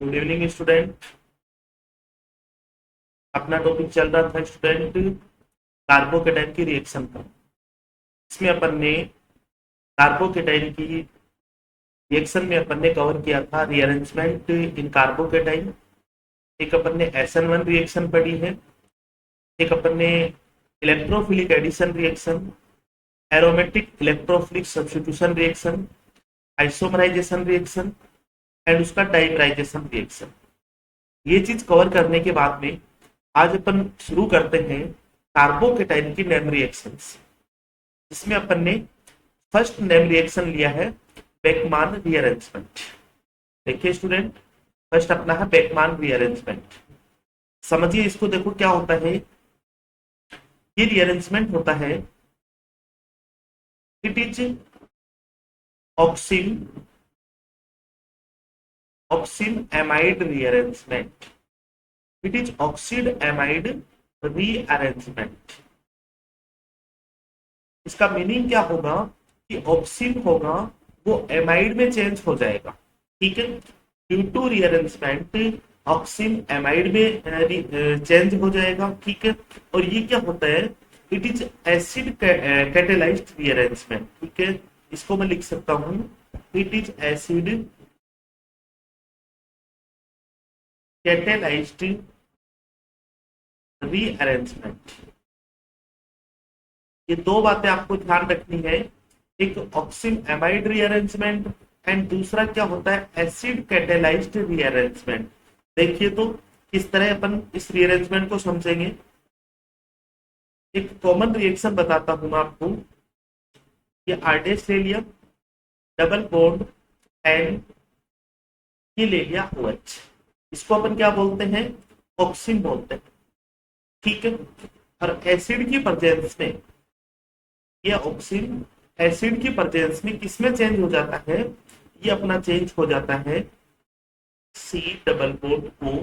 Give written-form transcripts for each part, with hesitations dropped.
Good evening student. अपना topic चल रहा था स्टूडेंट कार्बोकेटाइन की रिएक्शन का। इसमें अपन ने कार्बोकेटाइन की रिएक्शन में अपन ने कवर किया था रीअरेंजमेंट इन कार्बोकेटाइन। एक अपन ने SN1 रिएक्शन पढ़ी है। एक अपन ने electrophilic addition reaction, aromatic electrophilic substitution reaction, isomerization reaction and उसका डाइमराइजेशन रिएक्शन, ये चीज कवर करने के बाद में आज अपन शुरू करते हैं कार्बोकेटाइन की नेम रिएक्शंस। इसमें अपन ने फर्स्ट नेम रिएक्शन लिया है बेकमान रीअरेंजमेंट। देखिए स्टूडेंट, फर्स्ट अपना है बेकमान रीअरेंजमेंट। समझिए इसको, देखो क्या होता है। ये रीअरेंजमेंट होता है, it is auxin amide rearrangement. It is oxide amide rearrangement. इसका मीनिंग क्या होगा कि ऑक्सीन होगा वो एमाइड में चेंज हो जाएगा। ठीक है, due to rearrangement oxime amide में चेंज हो जाएगा। ठीक है, और ये क्या होता है, it is acid catalysed rearrangement. ठीक है, इसको मैं लिख सकता हूं, it is acid catalysed rearrangement. ये दो बातें आपको ध्यान रखनी है, एक ऑक्सिन एमाइड रीअरेंजमेंट एंड दूसरा क्या होता है, एसिड कैटेलाइज्ड रीअरेंजमेंट। देखिए तो किस तरह अपन इस रीअरेंजमेंट को समझेंगे। एक कॉमन रिएक्शन बताता हूं मैं आपको। ये आरडेस ले लिया, डबल बॉन्ड एंड ये ले लिया OH। इसको अपन क्या बोलते हैं, ऑक्सीन बोलते हैं। ठीक है, और एसिड की प्रेजेंस में ये ऑक्सीन एसिड की प्रेजेंस में किसमें चेंज हो जाता है, ये अपना चेंज हो जाता है C double bond O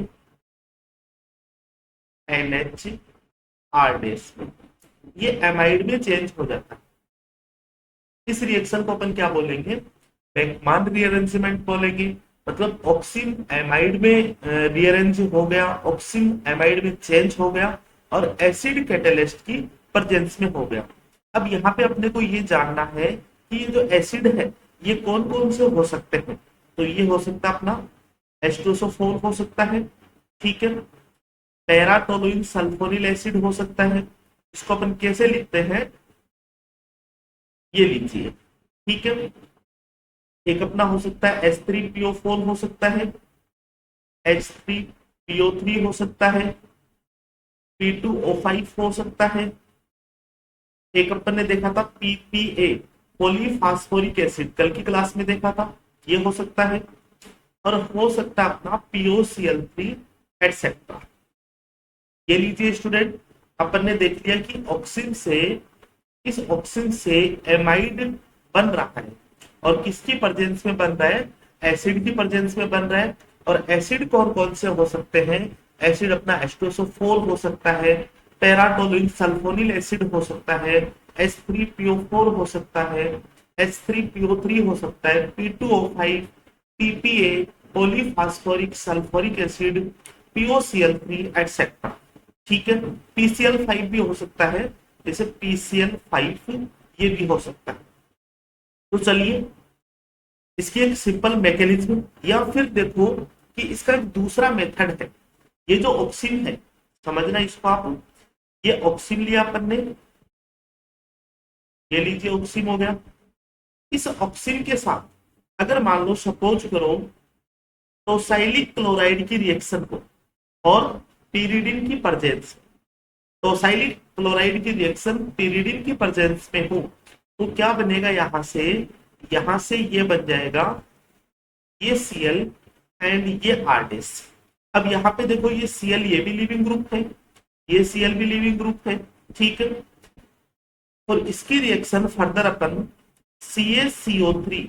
NH R डेस में, ये एमाइड में चेंज हो जाता है। इस रिएक्शन को अपन क्या बोलेंगे, बेकमान रीअरेंजमेंट बोलेंगे। मतलब ऑक्सीन एमाइड में रीअरेंज हो गया, ऑक्सीन एमाइड में चेंज हो गया और एसिड कैटेलिस्ट की प्रेजेंस में हो गया। अब यहाँ पे अपने को ये जानना है कि ये जो एसिड है ये कौन कौन से हो सकते हैं। तो ये हो सकता है अपना H2SO4 हो सकता है। ठीक है, पैराटोलुइन सल्फोनिल एसिड हो सकता है। इसको अपन कैसे लिखते हैं, ये लीजिए। ठीक है, एक अपना हो सकता है H3PO4 हो सकता है, H3PO3 हो सकता है, P2O5 हो सकता है। एक अपन ने देखा था PPA पॉलीफास्फोरिक एसिड, कल की क्लास में देखा था, ये हो सकता है। और हो सकता है अपना POCl3 एटसेट्रा। ये लीजिए स्टूडेंट, अपन ने देख लिया कि ऑक्सीन से, इस ऑक्सीन से एमाइड बन रहा है और किसकी प्रेजेंस में बन रहा है, एसिड की प्रेजेंस में बन रहा है। और एसिड कौन कौन से हो सकते हैं, एसिड अपना H2SO4 हो सकता है, पैराटोलुइन सल्फोनिल एसिड हो सकता है, H3PO4 हो सकता है, H3PO3 हो सकता है, P2O5, PPA polyphosphoric sulphuric acid, POCl3 etcetera. ठीक है, PCl5 भी हो सकता है, जैसे PCl5 ये भी हो सकता है। तो चलिए इसकी एक सिंपल मैकेनिज्म, या फिर देखो कि इसका एक दूसरा मेथड है। ये जो ऑक्सीन है, समझना इसको आप, ये ऑक्सीन लिया अपन ने, ये लीजिए ऑक्सीन हो गया। इस ऑक्सीन के साथ अगर मान लो सपोज करो टोसाइलिक क्लोराइड की रिएक्शन को और पीरिडिन की प्रेजेंस, टोसाइलिक क्लोराइड की रिएक्शन पीरिडिन की प्रेजेंस में हो, तो क्या बनेगा, यहां से ये बन जाएगा ये Cl एंड ये R-. अब यहाँ पे देखो ये Cl ये भी लिविंग ग्रुप है, ये Cl भी लिविंग ग्रुप है। ठीक है, और इसकी reaction further upon CaCO3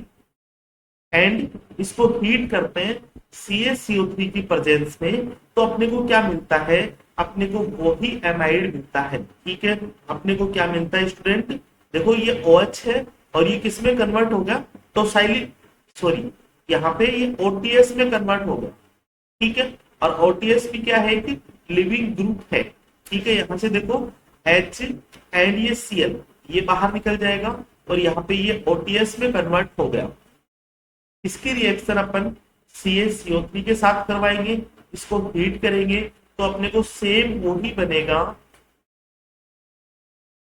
and इसको हीट करते हैं CaCO3 की प्रेजेंस में, तो अपने को क्या मिलता है, अपने को वो ही एमाइड मिलता है। ठीक है, अपने को क्या मिलता है स्टूडेंट, देखो ये OH है और ये किस में कन्वर्ट हो गया, टोसाइलिक, सॉरी यहाँ पे ये OTS में कन्वर्ट हो गया। ठीक है। और ओटीएस भी क्या है कि लिविंग ग्रुप है, ठीक है। यहां से देखो एच एंड ये सीएल ये बाहर निकल जाएगा और यहाँ पे ये ओटीएस में कन्वर्ट हो गया। इसकी रिएक्शन अपन CaCO3 के साथ करवाएंगे, इसको हीट करेंगे तो अपने को सेम वही बनेगा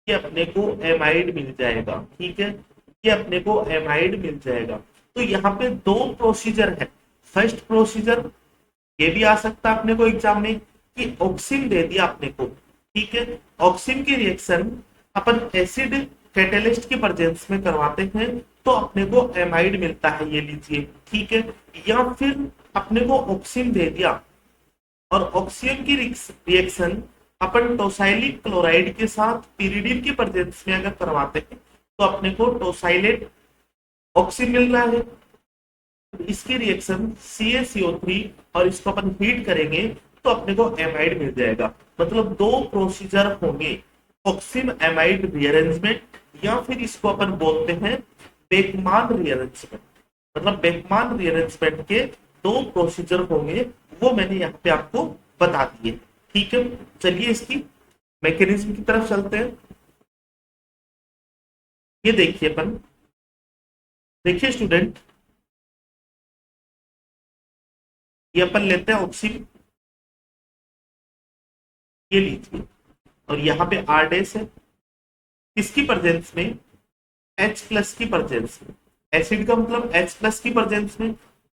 कि अपने को एमाइड मिल जाएगा, ठीक है। ये अपने को एमाइड मिल जाएगा। तो यहाँ पे दो प्रोसीजर है। फर्स्ट प्रोसीजर ये भी आ सकता है अपने को एग्जाम में कि ऑक्सिन दे दिया अपने को, ठीक है। ऑक्सिन की रिएक्शन अपन एसिड कैटेलिस्ट के प्रेजेंस में करवाते हैं तो अपने को एमाइड मिलता है, ये लीजिए, ठीक है। या फिर अपने को ऑक्सिन दे दिया और ऑक्सीजन की रिएक्शन अपन टोसाइलिक क्लोराइड के साथ पिरिडिन की प्रेजेंस में अगर करवाते हैं तो अपने को टोसाइलेट ऑक्सीजन मिल रहा है। इसकी रिएक्शन CaCO3 और इसको अपन हीट करेंगे तो अपने को एमाइड मिल जाएगा। मतलब दो प्रोसीजर होंगे, ऑक्सिन एमाइड रीअरेंजमेंट या फिर इसको अपन बोलते हैं बेकमान रीअरेंजमेंट। मतलब बेकमान रीअरेंजमेंट के दो प्रोसीजर होंगे, वो मैंने यहाँ पे आपको बता दिए, ठीक है। चलिए इसकी मैकेनिज्म की तरफ चलते हैं। ये देखिए अपन, देखिए स्टूडेंट, ये अपन लेते हैं ऑक्सीजन, ये लीजिए, और यहाँ पे R डैश है, किसकी प्रेजेंस में, H प्लस की प्रेजेंस में। एसिड का मतलब H प्लस की प्रेजेंस में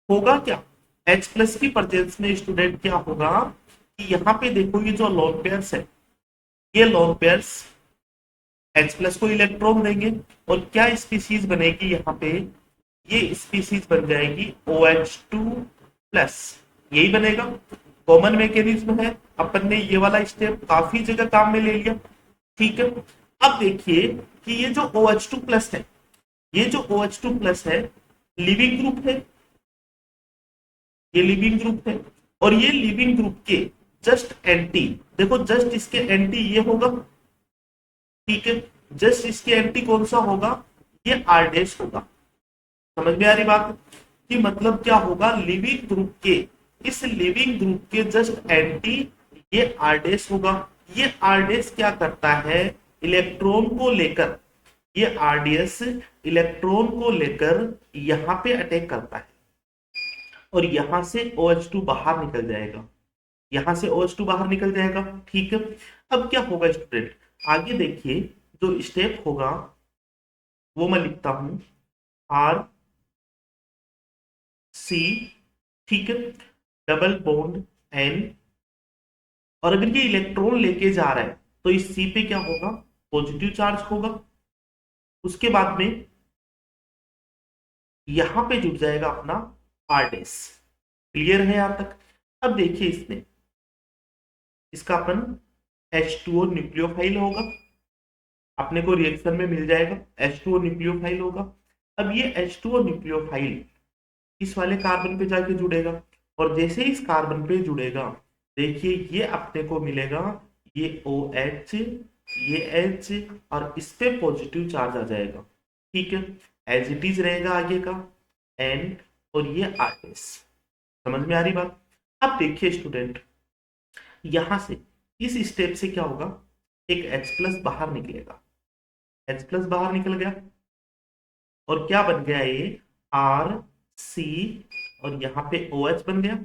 होगा क्या, H प्लस की प्रेजेंस में स्टूडेंट क्या होगा कि यहाँ पे देखो ये जो लोन पेयर्स है, ये लोन पेयर्स H प्लस को इलेक्ट्रॉन देंगे और क्या स्पीसीज बनेगी यहाँ पे, ये स्पीसीज बन जाएगी OH2 प्लस, यही बनेगा। कॉमन मैकेनिज्म है, अपन ने ये वाला स्टेप काफी जगह काम में ले लिया, ठीक है। अब देखिए कि ये जो OH2 प्लस है, ये जो OH2 प्लस है लिविंग ग्रुप है, ये लिविंग ग्रुप है। और ये लिविंग ग्रुप के जस्ट एंटी, देखो जस्ट इसके एंटी ये होगा, ठीक है। जस्ट इसके एंटी कौन सा होगा, ये R डैश होगा। समझ में आ रही बात कि मतलब क्या होगा, लिविंग ग्रुप के, इस लिविंग ग्रुप के जस्ट एंटी ये R डैश होगा। ये R डैश क्या करता है, इलेक्ट्रॉन को लेकर, ये R डैश इलेक्ट्रॉन को लेकर यहाँ पे अटैक करता है और यहां से OH2 बाहर निकल जाएगा, यहां से OH2 बाहर निकल जाएगा, ठीक है। अब क्या होगा स्टूडेंट, आगे देखिए जो स्टेप होगा वो मैं लिखता हूं RC, ठीक है, डबल बॉन्ड N, और अगर ये इलेक्ट्रॉन लेके जा रहा है तो इस C पे क्या होगा, पॉजिटिव चार्ज होगा। उसके बाद में यहां पे जुड़ जाएगा अपना R डैश। क्लियर है यहां तक। अब देखिए इसमें, इसका अपन H2O न्यूक्लियोफाइल होगा, अपने को रिएक्शन में मिल जाएगा H2O न्यूक्लियोफाइल होगा। अब ये H2O न्यूक्लियोफाइल इस वाले कार्बन पे जाके जुड़ेगा और जैसे इस कार्बन पे जुड़ेगा, देखिए ये अपने को मिलेगा ये OH, ये H, और इस पे पॉजिटिव चार्ज आ जाएगा, ठीक है। एज इट इज रहेगा आगे का N और ये R। समझ में आ रही बात। अब देखिए स्टूडेंट, यहां से इस स्टेप से क्या होगा, एक H प्लस बाहर निकलेगा, H प्लस बाहर निकल गया और क्या बन गया, ये RC और यहाँ पे OH बन गया,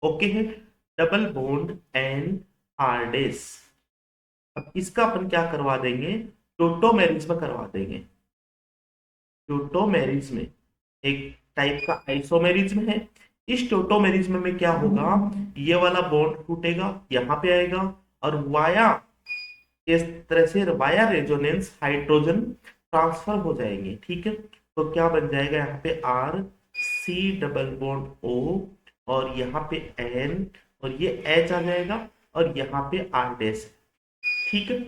ओके है। Double bond R dash. अब इसका अपन क्या करवा देंगे, टोटोमेरिज्म करवा देंगे। टोटोमेरिज्म एक टाइप का आइसोमेरिज्म है। इस टोटोमेरिज्म में क्या होगा, ये वाला बॉन्ड टूटेगा, यहाँ पे आएगा और वाया, इस तरह से वाया रेजोनेंस हाइड्रोजन ट्रांसफर हो जाएंगे, ठीक है। तो क्या बन जाएगा यहाँ पे RC डबल बॉन्ड O और यहाँ पे N और ये H आ जाएगा और यहाँ पे R डैश, ठीक है।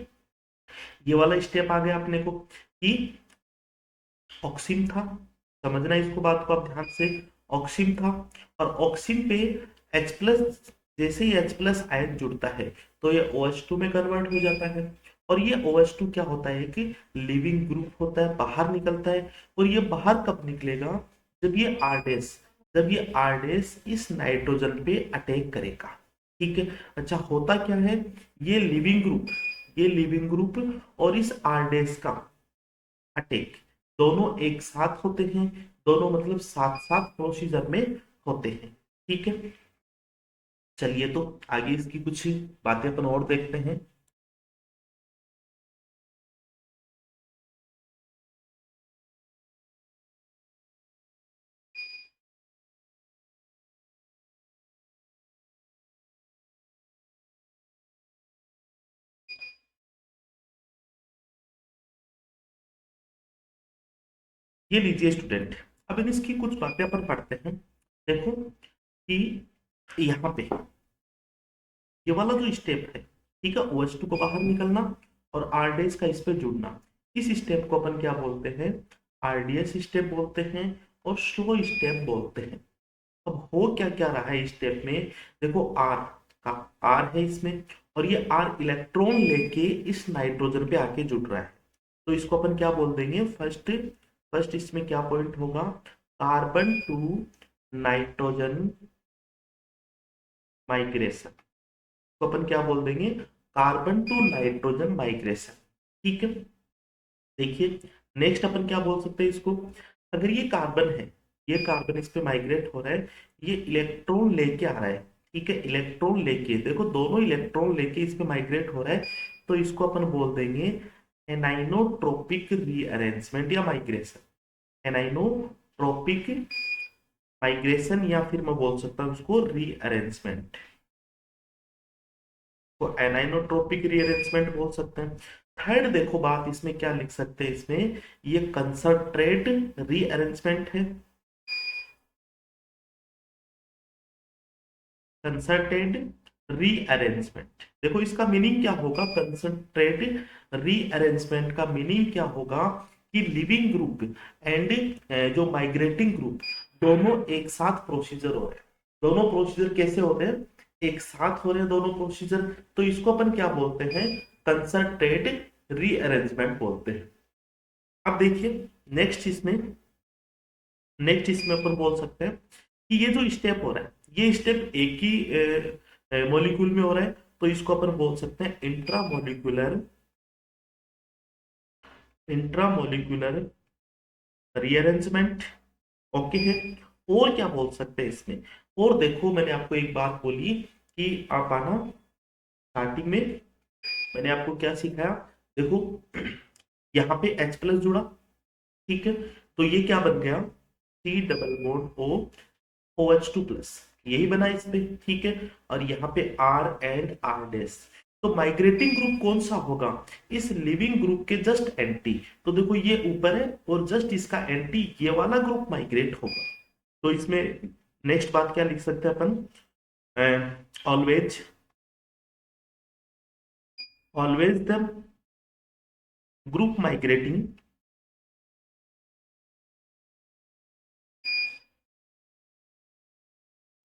ये वाला स्टेप आ गया अपने को कि ऑक्सीन था, समझना इसको बात को आप ध्यान से, ऑक्सीन था और ऑक्सीन पे H प्लस, जैसे ही H प्लस आयन जुड़ता है तो ये OH2 में कन्वर्ट हो जाता है और ये OH2 क्या होता है कि लिविंग ग्रुप होता है, बाहर निकलता है। और ये बाहर कब निकलेगा, जब ये R डैश जब ये आर डैश इस नाइट्रोजन पे अटैक करेगा। ठीक है, अच्छा होता क्या है, ये लिविंग ग्रुप, ये लिविंग ग्रुप और इस आर डैश का अटैक दोनों एक साथ होते हैं, दोनों मतलब साथ साथ प्रोसीजर में होते हैं। ठीक है, चलिए तो आगे इसकी कुछ बातें अपन और देखते हैं। ये लीजिए स्टूडेंट, अब इन इसकी कुछ बातें अपन पढ़ते हैं। देखो कि यहाँ पे ये वाला जो स्टेप है, ठीक है, OH2 को बाहर निकलना और आरडीएस का इस पे जुड़ना, इस स्टेप को अपन क्या बोलते हैं, आरडीएस स्टेप बोलते हैं और स्लो स्टेप बोलते हैं। अब हो क्या क्या रहा है इस स्टेप में, देखो आर का, आर है इसमें और ये आर इलेक्ट्रॉन लेके इस नाइट्रोजन पे आके जुड़ रहा है। तो इसको अपन क्या बोल देंगे, फर्स्ट फर्स्ट इसमें क्या पॉइंट होगा, कार्बन टू नाइट्रोजन माइग्रेशन, तो अपन क्या बोल देंगे, कार्बन टू नाइट्रोजन माइग्रेशन। ठीक है, देखिए नेक्स्ट अपन क्या बोल सकते हैं इसको, अगर ये कार्बन है, ये कार्बन इस पे माइग्रेट हो रहा है, ये इलेक्ट्रॉन लेके आ रहा है। ठीक है, इलेक्ट्रॉन लेके, देखो दोनों इलेक्ट्रॉन लेके इस पे माइग्रेट हो रहा है, तो इसको अपन बोल देंगे एनाइनोट्रोपिक रीअरेंजमेंट या माइग्रेशन, एनाइनोट्रोपिक माइग्रेशन, या फिर मैं बोल सकता हूँ इसको रीअरेंजमेंट, तो एनाइनोट्रोपिक रीअरेंजमेंट बोल सकते हैं। थर्ड देखो बात इसमें क्या लिख सकते हैं, इसमें ये कंसंट्रेट रीअरेंजमेंट है, कंसंट्रेट रीअरेंजमेंट। देखो इसका मीनिंग क्या होगा, कंसंट्रेट रीअरेंजमेंट का मीनिंग क्या होगा कि लिविंग ग्रुप एंड जो माइग्रेटिंग ग्रुप दोनों एक साथ प्रोसीजर हो रहे हैं। दोनों प्रोसीजर कैसे होते हैं, एक साथ हो रहे हैं दोनों प्रोसीजर, तो इसको अपन क्या बोलते हैं, कंसंट्रेट रीअरेंजमेंट बोलते हैं। अब देखिए नेक्स्ट इसमें अपन बोल सकते हैं कि ये जो स्टेप हो रहा है, ये स्टेप एक ही मॉलिक्यूल में हो रहा है, तो इसको अपन बोल सकते हैं इंट्रामोलिकुलर, इंट्रामोलिकुलर रीअरेंजमेंट। ओके है, और क्या बोल सकते हैं इसमें, और देखो मैंने आपको एक बात बोली कि आप आना स्टार्टिंग में मैंने आपको क्या सिखाया, देखो यहाँ पे H प्लस जुड़ा, ठीक है, तो ये क्या बन गया, C double bond O, OH2 plus, यही बना इस पे। ठीक है, और यहाँ पे R एंड R डैश, तो माइग्रेटिंग ग्रुप कौन सा होगा, इस लिविंग ग्रुप के जस्ट एंटी, तो देखो ये ऊपर है और जस्ट इसका एंटी ये वाला ग्रुप माइग्रेट होगा। तो इसमें नेक्स्ट बात क्या लिख सकते हैं अपन, always always the group migrating,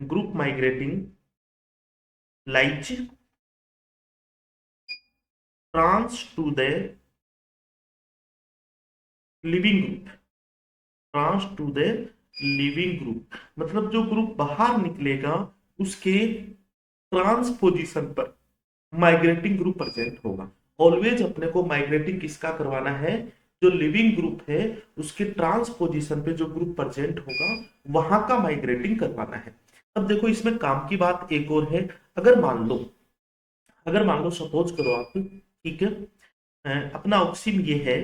group migrating lies trans to the leaving group, trans to the leaving group, मतलब जो ग्रुप बाहर निकलेगा उसके ट्रांसपोजिशन पर माइग्रेटिंग ग्रुप प्रेजेंट होगा। ऑलवेज अपने को माइग्रेटिंग किसका करवाना है, जो लिविंग ग्रुप है उसके ट्रांसपोजिशन पे जो ग्रुप प्रेजेंट होगा वहां का माइग्रेटिंग करवाना है। अब देखो इसमें काम की बात एक और है, अगर मान लो, अगर मान लो सपोज करो आप, ठीक है, अपना ऑक्सीन ये है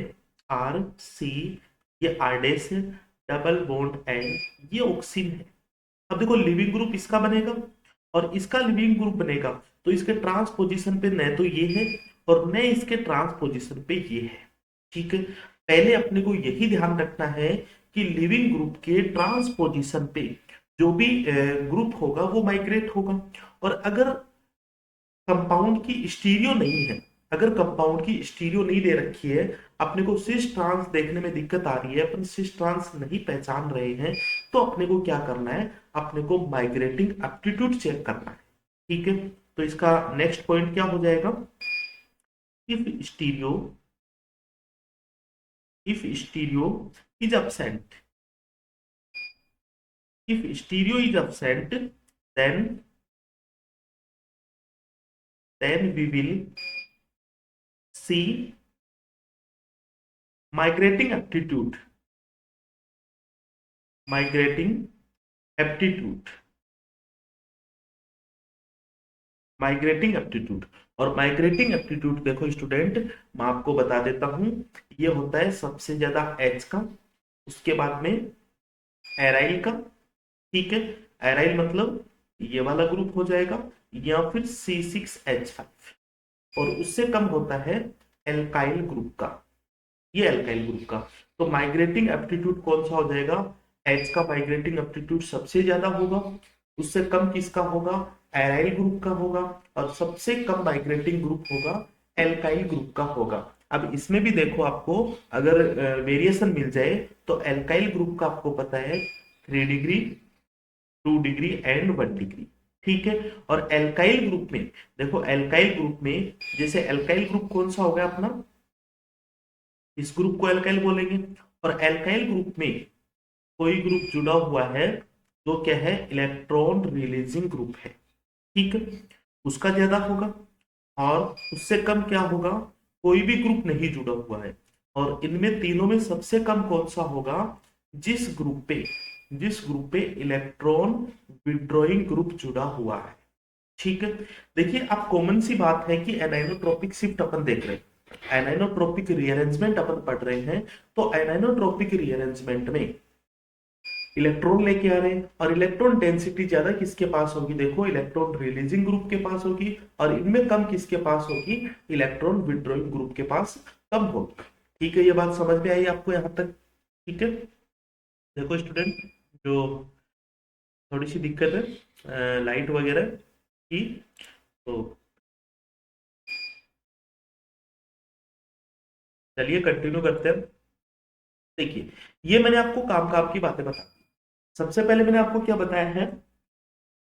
आर सी, ये आर डैश है, डबल बॉन्ड एन, ये ऑक्सीन है। अब देखो लिविंग ग्रुप इसका बनेगा और इसका लिविंग ग्रुप बनेगा, तो इसके ट्रांसपोजिशन पे न तो ये है और न इसके ट्रांसपोजिशन पे ये है। ठीक है, पहले अपने को यही ध्यान रखना है कि लिविंग ग्रुप के ट्रांसपोजिशन पे जो भी ग्रुप होगा वो माइग्रेट होगा। और अगर कंपाउंड की स्टीरियो नहीं है, अगर कंपाउंड की स्टीरियो नहीं दे रखी है, अपने को सिस ट्रांस देखने में दिक्कत आ रही है, अपन सिस ट्रांस नहीं पहचान रहे हैं, तो अपने को क्या करना है, अपने को माइग्रेटिंग एप्टीट्यूड चेक करना है। ठीक है, तो इसका नेक्स्ट पॉइंट क्या हो जाएगा, if stereo, if stereo is absent, if stereo is absent, then we will see migrating aptitude, migrating aptitude, migrating aptitude. और माइग्रेटिंग एप्टीट्यूड देखो स्टूडेंट, मैं आपको बता देता हूं, ये होता है सबसे ज्यादा एच का, उसके बाद में एराइल का, ठीक है। एराइल मतलब ये वाला ग्रुप हो जाएगा, या फिर C6H5, और उससे कम होता है एल्काइल ग्रुप का, ये एल्काइल ग्रुप का। तो माइग्रेटिंग एप्टीट्यूड कौन सा हो जाएगा, एच का माइग्रेटिंग एप्टीट्यूड सबसे ज्यादा होगा, उससे कम किसका होगा, एराइल ग्रुप का होगा, और सबसे कम माइग्रेटिंग ग्रुप होगा एल्काइल ग्रुप का होगा। अब इसमें भी देखो, आपको अगर वेरिएशन मिल जाए तो एल्काइल ग्रुप का आपको पता है 3 डिग्री, 2 डिग्री एंड 1 डिग्री, ठीक है। और एल्काइल ग्रुप में देखो, एल्काइल ग्रुप में जैसे एल्काइल ग्रुप कौन सा हो गया अपना, इस ग्रुप को एल्काइल बोलेंगे। और एल्काइल ग्रुप में कोई ग्रुप जुड़ा हुआ है तो क्या है, इलेक्ट्रॉन रिलीजिंग ग्रुप है, ठीक है, उसका ज्यादा होगा। और उससे कम क्या होगा, कोई भी ग्रुप नहीं जुड़ा हुआ है। और इनमें तीनों में सबसे कम कौन सा होगा, जिस ग्रुप पे इलेक्ट्रॉन विड्रॉइंग ग्रुप जुड़ा हुआ है, ठीक है। देखिए, आप कॉमन सी बात है कि एनाइनोट्रोपिक शिफ्ट अपन देख रहे हैं, एनाइनोट्रोपिक रीअरेंजमेंट अपन पढ़ रहे हैं। तो एनाइनोट्रोपिक रीअरेंजमेंट में इलेक्ट्रॉन लेके आ रहे हैं, और इलेक्ट्रॉन डेंसिटी ज्यादा किसके पास होगी, देखो इलेक्ट्रॉन रिलीजिंग ग्रुप के पास होगी, और इनमें कम किसके पास होगी, इलेक्ट्रॉन विड्रॉइंग ग्रुप के पास कम होगी, ठीक है। ये बात समझ में आई आपको यहाँ तक, ठीक है। देखो स्टूडेंट, जो थोड़ी सी दिक्कत है लाइट वगैरह की, तो चलिए कंटिन्यू करते हैं। देखिए, ये मैंने आपको काम काम की बातें बता, सबसे पहले मैंने आपको क्या बताया है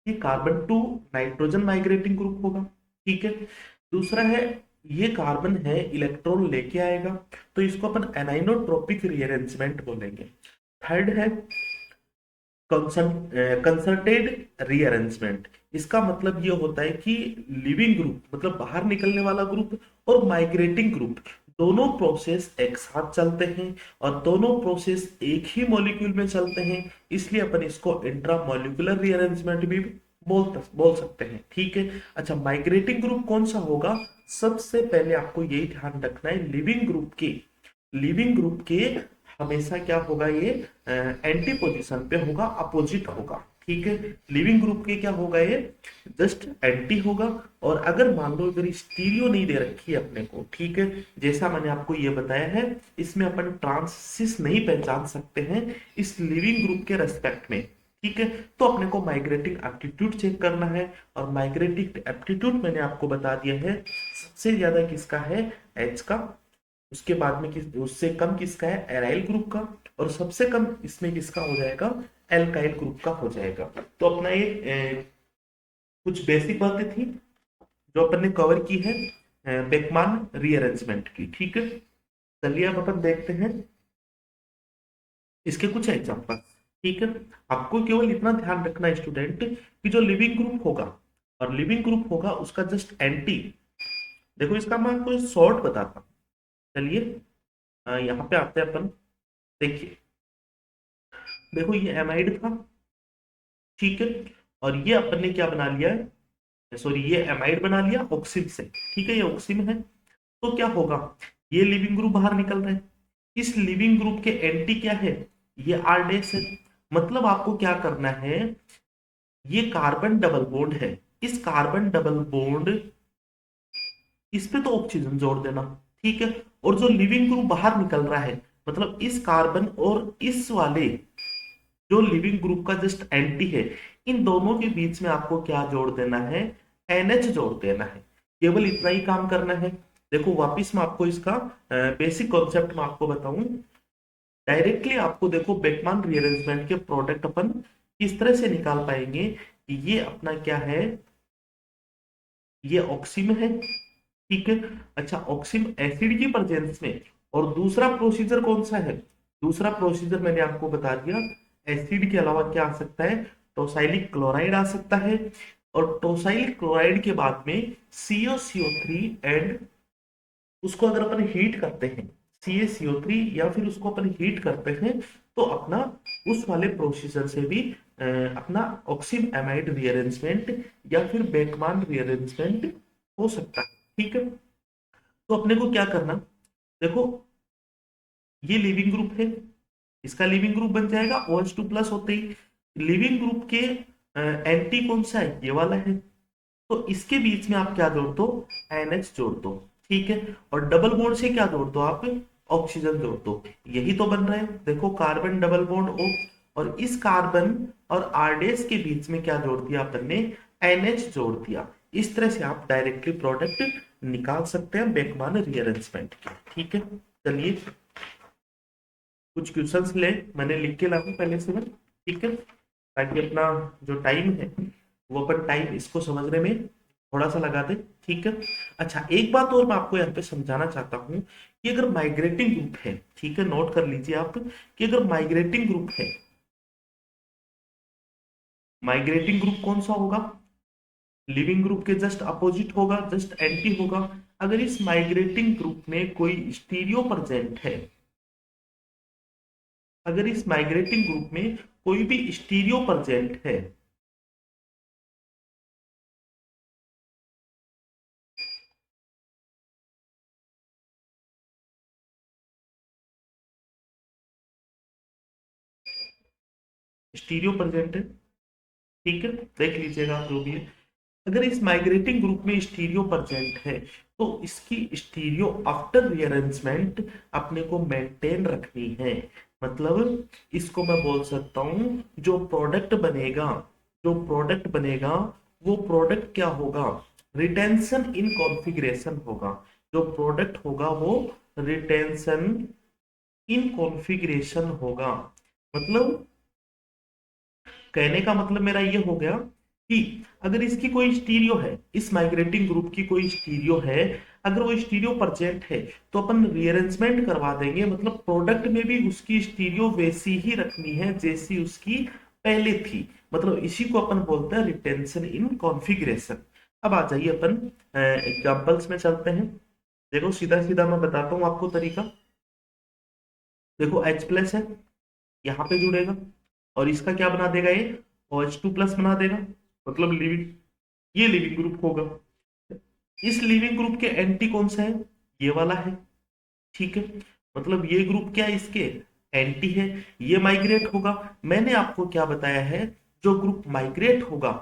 कि carbon to nitrogen migrating group होगा, ठीक है। दूसरा है, ये कार्बन है इलेक्ट्रॉन लेके आएगा, तो इसको अपन एनाइनोट्रोपिक रीअरेंजमेंट बोलेंगे। थर्ड है कंसर्टेड रीअरेंजमेंट, इसका मतलब ये होता है कि लिविंग ग्रुप मतलब बाहर निकलने वाला ग्रुप और माइग्रेटिंग ग्रुप दोनों प्रोसेस एक साथ चलते हैं, और दोनों प्रोसेस एक ही मॉलिक्यूल में चलते हैं, इसलिए अपन इसको इंट्रा मॉलिक्यूलर रीअरेंजमेंट भी बोल सकते हैं, ठीक है। अच्छा, माइग्रेटिंग ग्रुप कौन सा होगा, सबसे पहले आपको यही ध्यान रखना है, लिविंग ग्रुप के हमेशा क्या होगा, ये एंटी पोजिशन पे होगा, अपोजिट होगा, ठीक है। लिविंग ग्रुप के क्या होगा, ये जस्ट एंटी होगा। और अगर मान लो अगर स्टीरियो नहीं दे रखी है अपने को, ठीक है, जैसा मैंने आपको ये बताया है, इसमें अपन ट्रांसिस नहीं पहचान सकते हैं इस लिविंग ग्रुप के रेस्पेक्ट में, ठीक है। तो अपने को माइग्रेटिंग एप्टीट्यूड चेक करना है, और माइग्रेटिंग एप्टीट्यूड मैंने आपको बता दिया है, सबसे ज्यादा किसका है, एच का, उसके बाद में उससे कम किसका है, एराइल ग्रुप का, और सबसे कम इसमें किसका हो जाएगा, एल्काइल ग्रुप का हो जाएगा। तो अपना ये कुछ बेसिक बातें थी जो अपन ने कवर की है बेकमान रीअरेंजमेंट की, ठीक है। चलिए अब अपन देखते हैं इसके कुछ एग्जांपल, ठीक है। आपको केवल इतना ध्यान रखना है स्टूडेंट कि जो लिविंग ग्रुप होगा, और लिविंग ग्रुप होगा उसका जस्ट एंटी, देखो इसका मैं आपको शॉर्ट बताता हूँ। चलिए यहाँ पे आते हैं अपन, देखिए, देखो ये एमाइड था, ठीक है, और ये अपन ने क्या बना लिया है, सॉरी ये एमाइड बना लिया ऑक्सिन से, ठीक है, ये ऑक्सिन है। तो क्या होगा, ये लिविंग ग्रुप बाहर निकल रहे हैं, इस लिविंग ग्रुप के एंटी क्या है, ये आर डैश है। मतलब आपको क्या करना है, ये कार्बन डबल बॉन्ड है, इस कार्बन डबल बॉन्ड इस पे तो ऑक्सीजन जोड़ देना, ठीक है। और जो लिविंग ग्रुप बाहर निकल रहा है, मतलब इस कार्बन और इस वाले जो लिविंग ग्रुप का जस्ट एंटी है, इन दोनों के बीच में आपको क्या जोड़ देना है, NH जोड़ देना है, केवल इतना ही काम करना है। देखो वापिस मैं आपको इसका बेसिक कॉन्सेप्ट में आपको बताऊं, डायरेक्टली आपको देखो बेकमान रीअरेंजमेंट के प्रोडक्ट अपन किस तरह से निकाल पाएंगे कि ये अपना क्या है, ये ऑक्सीम है, ठीक है। अच्छा, ऑक्सिम एसिड की प्रेजेंस में, और दूसरा प्रोसीजर कौन सा है, दूसरा प्रोसीजर मैंने आपको बता दिया एसिड के अलावा क्या आ सकता है, टोसाइलिक क्लोराइड आ सकता है, और टोसाइलिक क्लोराइड के बाद में CaCO3 एंड उसको अगर अपन हीट करते हैं CaCO3 या फिर उसको अपन हीट करते हैं तो अपना उस वाले प्रोसीजर से भी अपना ऑक्सिन एमाइड रीअरेंजमेंट या फिर बेकमान रीअरेंजमेंट हो सकता है। ठीक है, तो अपने को क्या करना, देखो ये लिविंग ग्रुप है, इसका लिविंग ग्रुप बन जाएगा OH2 प्लस होते ही। लिविंग ग्रुप के एंटी कौन सा है, ये वाला है, तो इसके बीच में आप क्या जोड़ दो, NH जोड़ दो। ठीक है, और डबल बॉन्ड से क्या जोड़ दो आप, ऑक्सीजन जोड़ दो। यही तो बन रहा है, देखो कार्बन डबल बॉन्ड O, और इस कार्बन और आरडेस के बीच में क्या जोड़ दिया अपन ने, NH जोड़ दिया। इस तरह से आप डायरेक्टली प्रोडक्ट निकाल सकते हैं बेकमान रीअरेंजमेंट के। ठीक है, चलिए कुछ क्वेश्चंस ले, मैंने लिख के लाऊं पहले से मैं। ठीक है, ताकि अपना जो टाइम है वो अपन टाइम इसको समझने में थोड़ा सा लगा दे। ठीक है, अच्छा एक बात और मैं आपको यहाँ पे समझाना चाहता हूँ कि अगर माइग्रेटिंग ग्रुप है, ठीक है नोट कर लीजिए आप, कि अगर माइग्रेटिंग ग्रुप है, माइग्रेटिंग ग्रुप कौन सा होगा, लिविंग ग्रुप के जस्ट अपोजिट होगा, जस्ट एंटी होगा। अगर इस माइग्रेटिंग ग्रुप में कोई स्टीरियो प्रेजेंट है, अगर इस माइग्रेटिंग ग्रुप में कोई भी स्टीरियो प्रेजेंट है, स्टीरियो प्रेजेंट है, ठीक है देख लीजिएगा आप जो भी है। अगर इस माइग्रेटिंग ग्रुप में स्टीरियो प्रेजेंट है तो इसकी स्टीरियो आफ्टर रीअरेंजमेंट अपने को मेंटेन रखनी है। मतलब इसको मैं बोल सकता हूं, जो प्रोडक्ट बनेगा, जो प्रोडक्ट बनेगा वो प्रोडक्ट क्या होगा, रिटेंशन इन कॉन्फ़िगरेशन होगा। जो प्रोडक्ट होगा वो रिटेंशन इन कॉन्फ़िगरेशन होगा। मतलब कहने का मतलब मेरा ये हो गया कि अगर इसकी कोई स्टीरियो है, इस माइग्रेटिंग ग्रुप की कोई स्टीरियो है, अगर वो स्टीरियो प्रेजेंट है तो अपन रीअरेंजमेंट करवा देंगे। मतलब प्रोडक्ट में भी उसकी स्टीरियो वैसी ही रखनी है जैसी उसकी पहले थी। मतलब इसी को अपन बोलते हैं रिटेंशन इन कॉन्फ़िगरेशन। अब आ जाइए अपन एग्जांपल्स में चलते हैं। देखो सीधा सीधा मैं बताता हूँ आपको तरीका। देखो H प्लस है, यहाँ पे जुड़ेगा और इसका क्या बना देगा, ये OH2 प्लस बना देगा। मतलब लिविंग, ये लिविंग ग्रुप होगा। इस लिविंग ग्रुप के एंटी कौन सा है, ये वाला है। ठीक है, मतलब ये ग्रुप क्या है, इसके एंटी है। ये माइग्रेट होगा। मैंने आपको क्या बताया है, जो ग्रुप माइग्रेट होगा,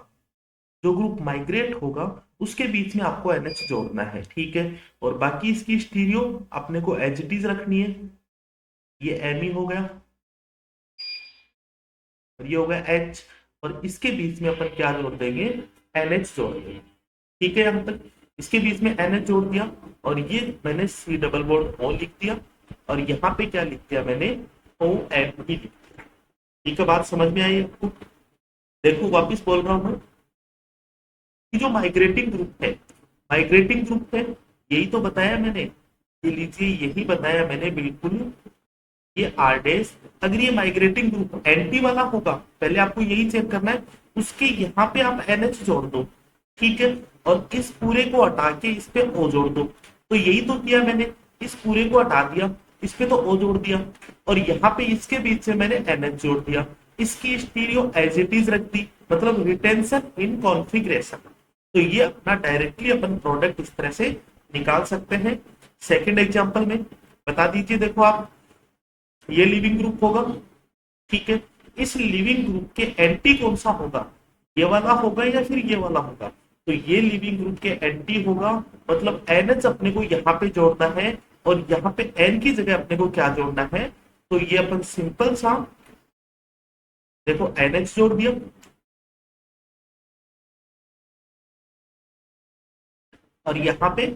जो ग्रुप माइग्रेट होगा उसके बीच में आपको NH जोड़ना है। ठीक है, और बाकी इसकी स्टीरियो अपने को एज इट इज रखनी है। ये Me हो गया और ये हो गया H, और इसके बीच में अपन क्या जोड़ देंगे, NH जोड़ देंगे। ठीक है, यहां तक इसके बीच में NH जोड़ दिया, और ये मैंने C डबल बॉन्ड O लिख दिया, और यहाँ पे क्या लिख दिया मैंने, OMe लिख दिया। ठीक है, बात समझ में आई आपको। देखो वापिस बोल रहा हूं मैं कि जो माइग्रेटिंग ग्रुप है, माइग्रेटिंग ग्रुप है, यही तो बताया मैंने, ये लीजिए यही बताया मैंने बिल्कुल। ये आरडेस, अगर ये माइग्रेटिंग ग्रुप एंटी वाला होगा, पहले आपको यही चेक करना है, उसके यहाँ पे आप NH जोड़ दो। ठीक है, और इस पूरे को हटा के इस पे O जोड़ दो। तो यही तो किया मैंने, इस पूरे को हटा दिया, इस पे तो O जोड़ दिया, और यहाँ पे इसके बीच से मैंने NH जोड़ दिया। इसकी स्टीरियो एज इट इज रख दी, मतलब रिटेंशन इन कॉन्फ़िगरेशन। तो ये अपना डायरेक्टली अपन प्रोडक्ट इस तरह से निकाल सकते हैं। सेकंड एग्जांपल में बता दीजिए, देखो आप, ये लिविंग ग्रुप होगा। ठीक है, इस लिविंग ग्रुप के एंटी कौन सा होगा, ये वाला होगा या फिर ये वाला होगा, तो ये लिविंग ग्रुप के एंटी होगा। मतलब NH अपने को यहाँ पे जोड़ना है, और यहाँ पे N की जगह अपने को क्या जोड़ना है, तो ये अपन सिंपल सा देखो NH जोड़ दिया, और यहाँ पे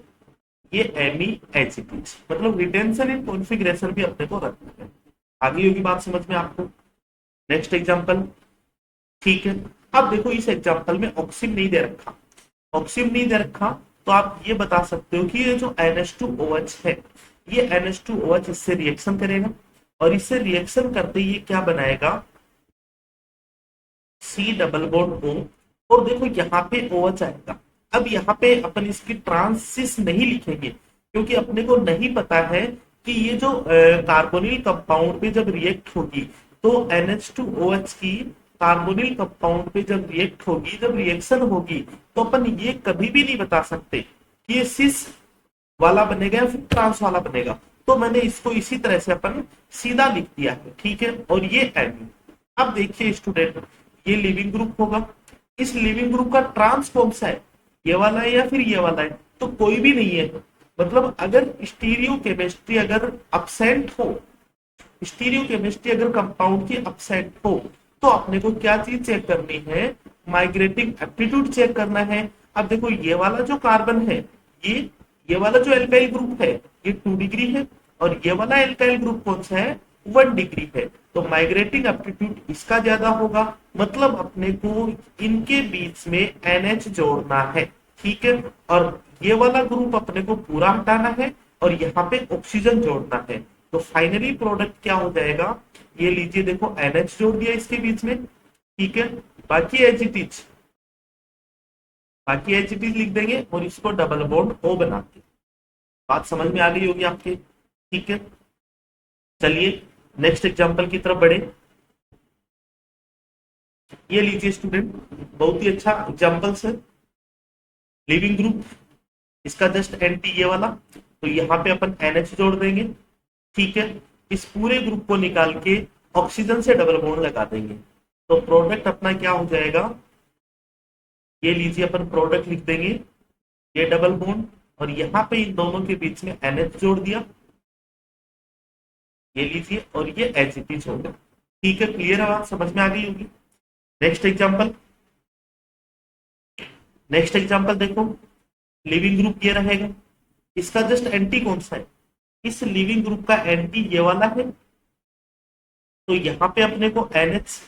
ये MEHP, मतलब रिटेंशन इन कॉन्फ़िगरेशन भी अपने को रखना है। आगे होगी बात समझ में आपको। Next example. ठीक है, अब देखो इस एग्जांपल में ऑक्सीन नहीं दे रखा, ऑक्सीन नहीं दे रखा, तो आप ये बता सकते हो कि ये जो NH2OH है, ये NH2OH इससे रिएक्शन करेगा, और इससे रिएक्शन करते ये क्या बनाएगा, सी डबल बॉन्ड ओ, और देखो यहाँ पे OH आएगा। अब यहाँ पे अपन इसकी ट्रांसिस नहीं लिखेंगे क्योंकि अपने को नहीं पता है कि ये जो कार्बोनिल कंपाउंड पे जब रिएक्ट होगी तो NH2OH की कार्बोनिल कंपाउंड पे जब रिएक्ट होगी, जब रिएक्शन होगी, तो अपन ये कभी भी नहीं बता सकते कि ये सिस वाला बनेगा या फिर ट्रांस वाला बनेगा। तो मैंने इसको इसी तरह से अपन सीधा लिख दिया है, ठीक है। और ये एमी। अब देखिए स्टूडेंट, ये लिविंग ग्रुप होगा, इस लिविंग ग्रुप का ट्रांस कौन सा है, ये वाला है या फिर ये वाला है, तो कोई भी नहीं है। मतलब अगर स्टीरियो केमिस्ट्री अगर अपसेंट हो, स्टीरियो केमिस्ट्री अगर कंपाउंड की अपसेंट हो, तो अपने को क्या चीज चेक करनी है, माइग्रेटिंग एप्टीट्यूड चेक करना है। अब देखो ये वाला जो कार्बन है, ये वाला जो एल्काइल ग्रुप है ये 2 डिग्री है, और ये वाला एल्काइल ग्रुप कौन सा है, 1 डिग्री है। तो माइग्रेटिंग एप्टीट्यूड इसका ज्यादा होगा, मतलब अपने को इनके बीच में NH जोड़ना है, ठीक है। और ये वाला ग्रुप अपने को पूरा हटाना है और यहाँ पे ऑक्सीजन जोड़ना है। तो फाइनली प्रोडक्ट क्या हो जाएगा, ये लीजिए देखो NH जोड़ दिया इसके बीच में, ठीक है। बाकी एच इट इज बाकी एच इट इज लिख देंगे और इसको डबल बॉन्ड O बना के। बात समझ में आ गई होगी आपके, ठीक है। चलिए नेक्स्ट एग्जांपल की तरफ बढ़े। ये लीजिए स्टूडेंट, बहुत ही अच्छा एग्जांपल्स है। लिविंग ग्रुप, इसका जस्ट एंटी ये वाला, तो यहाँ पे अपन NH जोड़ देंगे, ठीक है। इस पूरे ग्रुप को निकाल के ऑक्सीजन से डबल बॉन्ड लगा देंगे, तो प्रोडक्ट अपना क्या हो जाएगा, ये लीजिए अपन प्रोडक्ट लिख देंगे, ये डबल बॉन्ड और यहाँ पे इन दोनों के बीच में NH जोड़ दिया, ये लीजिए, और ये HCl जोड़ दिया, ठीक है। क्लियर है, बात समझ में आ गई होगी। नेक्स्ट एग्जांपल, नेक्स्ट एग्जांपल देखो, लिविंग ग्रुप ये रहेगा, इसका जस्ट एंटी कौन सा है, इस लिविंग ग्रुप का एंटी ये वाला है, तो यहाँ पे अपने को NH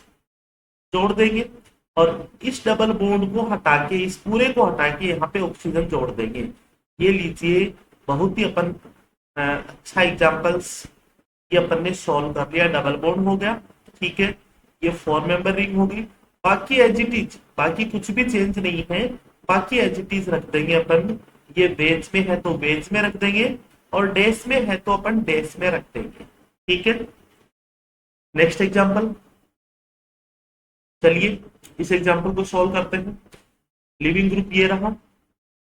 जोड़ देंगे और इस डबल बॉन्ड को हटा के, इस पूरे को हटा के यहाँ पे ऑक्सीजन जोड़ देंगे। ये लीजिए, बहुत ही अपन अच्छा एग्जांपल्स ये अपन ने सॉल्व कर लिया, डबल बॉन्ड हो गया, ठीक है। ये 4 मेंबर रिंग होगी। बाकी एजिटीज, बाकी कुछ भी चेंज नहीं है, बाकी एजिटीज रख देंगे अपन। ये वेज में है तो वेज में रख देंगे और डेस में है तो अपन डेस में रख देंगे, ठीक है। नेक्स्ट एग्जांपल, चलिए इस एग्जांपल को सॉल्व करते हैं। लिविंग ग्रुप ये रहा,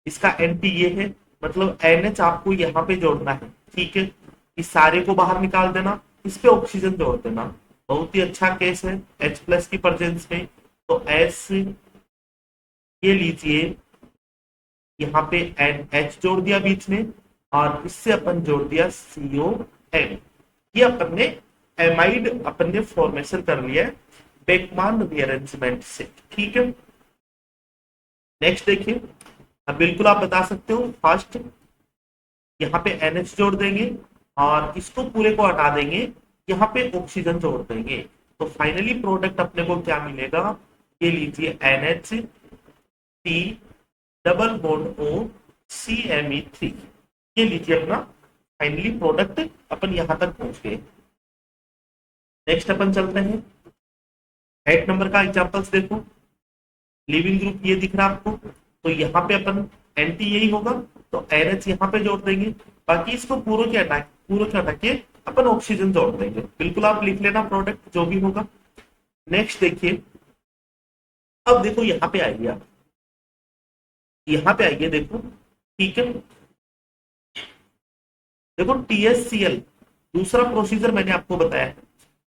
इसका एंटी ये है, मतलब NH आपको यहाँ पे जोड़ना है, ठीक है। इस सारे को बाहर निकाल देना, इस पे ऑक्सीजन जोड़ देना। बहुत ही अच्छा केस है H+ की प्रेजेंस में, तो S, ये लीजिए यहाँ पे NH जोड़ दिया बीच में और इससे अपन जोड़ दिया CON। ये अपन ने एमाइड अपन ने फॉर्मेशन कर लिया है बेकमान रीअरेंजमेंट से, ठीक है। नेक्स्ट देखिए, अब बिल्कुल आप बता सकते हो फर्स्ट, यहाँ पे NH जोड़ देंगे और इसको पूरे को हटा देंगे, यहाँ पे ऑक्सीजन जोड़ देंगे, तो फाइनली प्रोडक्ट अपने को क्या मिलेगा, ये लीजिए NH C double bond O CMe3। ये लीजिए अपना फाइनली प्रोडक्ट, अपन यहां तक पहुंच गए। नेक्स्ट अपन चलते हैं, 8 नंबर का एग्जांपल्स देखो। लिविंग ग्रुप ये दिख रहा है आपको, तो यहाँ पे अपन एंटी यही होगा, तो NH यहाँ पे जोड़ देंगे, बाकी इसको पूरे के हटा के अपन ऑक्सीजन जोड़ देंगे। बिल्कुल आप लिख लेना प्रोडक्ट जो भी होगा। नेक्स्ट देखिए, अब देखो यहाँ पे आइए आप, यहाँ पे आइए देखो, ठीक है। देखो THCl, दूसरा प्रोसीजर मैंने आपको बताया है।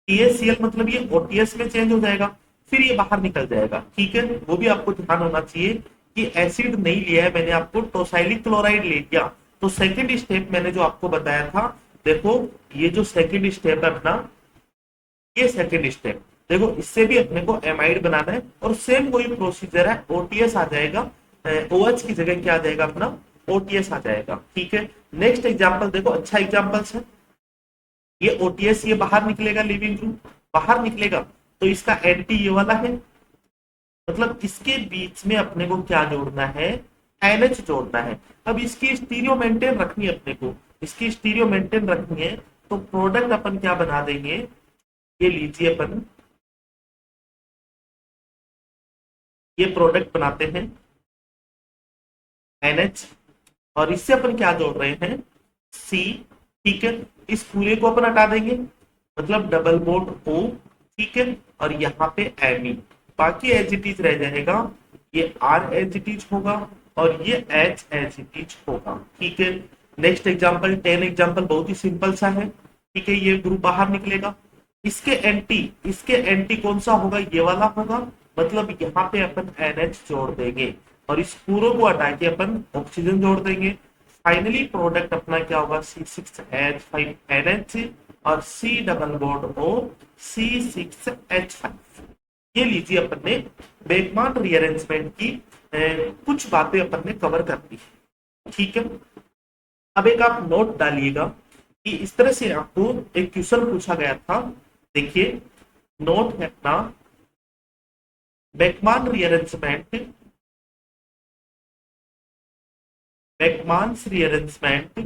THCl मतलब ये OTS में चेंज हो जाएगा, फिर ये बाहर निकल जाएगा, ठीक है। वो भी आपको ध्यान होना चाहिए कि एसिड नहीं लिया है मैंने, आपको टोसाइलिक क्लोराइड ले लिया। तो सेकंड स्टेप मैंने जो आपको बताया था, देखो ये जो सेकंड स्टेप है अपना, ये सेकंड स्टेप देखो, इससे भी अपने को एमाइड बनाना है और सेम वही प्रोसीजर है, OTS आ जाएगा, OH की जगह क्या आ जाएगा अपना, OTS आ जाएगा, ठीक है। नेक्स्ट एग्जांपल देखो, अच्छा एग्जांपल्स है। ये OTS ये बाहर निकलेगा, लिविंग ग्रुप बाहर निकलेगा, तो इसका एंटी ये वाला है, मतलब इसके बीच में अपने को क्या जोड़ना है, NH जोड़ना है। अब इसकी स्टीरियो मेंटेन रखनी है अपने को, इसकी स्टीरियो मेंटेन रखनी है, तो प्रोडक्ट अपन क्या बना देंगे, ये लीजिए अपन ये प्रोडक्ट बनाते हैं NH, और इससे अपन क्या जोड़ रहे हैं C। ठीक है, इस पूरे को अपन हटा देंगे, मतलब डबल बॉन्ड O। ठीक है, और यहाँ पे Me, बाकी एज इट इज रह जाएगा, ये R एज इट इज होगा और ये H एज इट इज होगा। ठीक है, नेक्स्ट एग्जांपल 10 एग्जांपल बहुत ही सिंपल सा है। ठीक है, ये ग्रुप बाहर निकलेगा, इसके एंटी कौन सा होगा, ये वाला होगा, मतलब यहाँ पे अपन NH जोड़ देंगे और इस पूरे को हटा के अपन ऑक्सीजन जोड़ देंगे। फाइनली प्रोडक्ट अपना क्या होगा, C6H5NH और C double bond O C6H5। ये लीजिए, अपन ने बेकमान रीअरेंजमेंट की कुछ बातें अपन ने कवर कर दी। ठीक है, अब एक आप नोट डालिएगा कि इस तरह से आपको एक क्वेश्चन पूछा गया था। देखिए, नोट है अपना, Beckmann rearrangement, Beckmann's rearrangement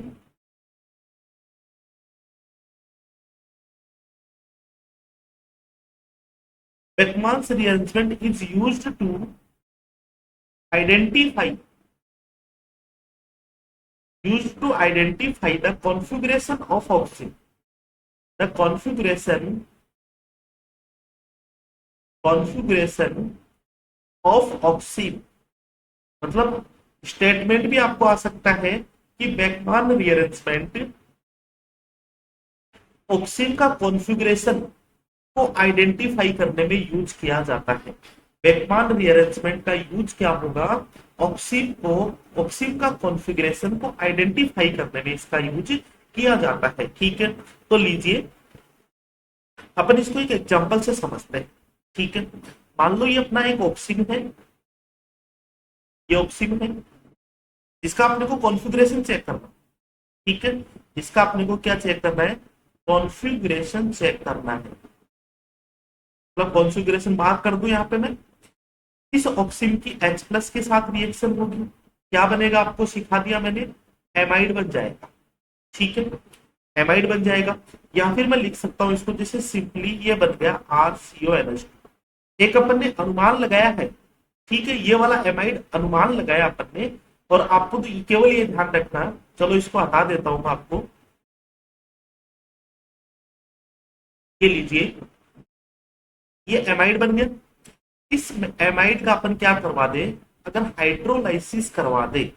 Beckmann's rearrangement is used to identify the configuration of oxygen. The configuration of oxygen, मतलब स्टेटमेंट भी आपको आ सकता है कि बेकमान रीअरेंजमेंट ऑक्सीजन का कॉन्फ़िगरेशन को आइडेंटिफाई करने में यूज किया जाता है। बेकमान रीअरेंजमेंट का यूज क्या होगा, ऑक्सीजन का कॉन्फ़िगरेशन को आइडेंटिफाई करने में इसका यूज किया जाता है। ठीक है, तो लीजिए अपन इसको एक एग्जांपल से समझते हैं। ठीक है, मान लो ये अपना एक ऑक्सीजन है, ये ऑक्सीजन है, इसका अपने को कॉन्फ़िगरेशन चेक करना। ठीक है, इसका अपने को क्या चेक करना है, कॉन्फ़िगरेशन चेक करना है। मतलब कॉन्फ़िगरेशन बात कर दूं यहाँ पे मैं, इस ऑक्सीजन की H+ के साथ रिएक्शन होगी, क्या बनेगा आपको सिखा दिया मैंने, एमाइड बन जाएगा। ठीक है, एमाइड बन जाएगा, या फिर मैं लिख सकता हूं इसको जैसे सिंपली ये बन गया RCONH2। एक अपन ने अनुमान लगाया है। ठीक है, ये वाला एमाइड अनुमान लगाया अपन ने, और आपको तो केवल ये ध्यान रखना, चलो इसको हटा देता हूं मैं आपको, ये लीजिए, ये एमाइड बन गया। इस एमाइड का अपन क्या करवा दे, अगर हाइड्रोलाइसिस करवा दे,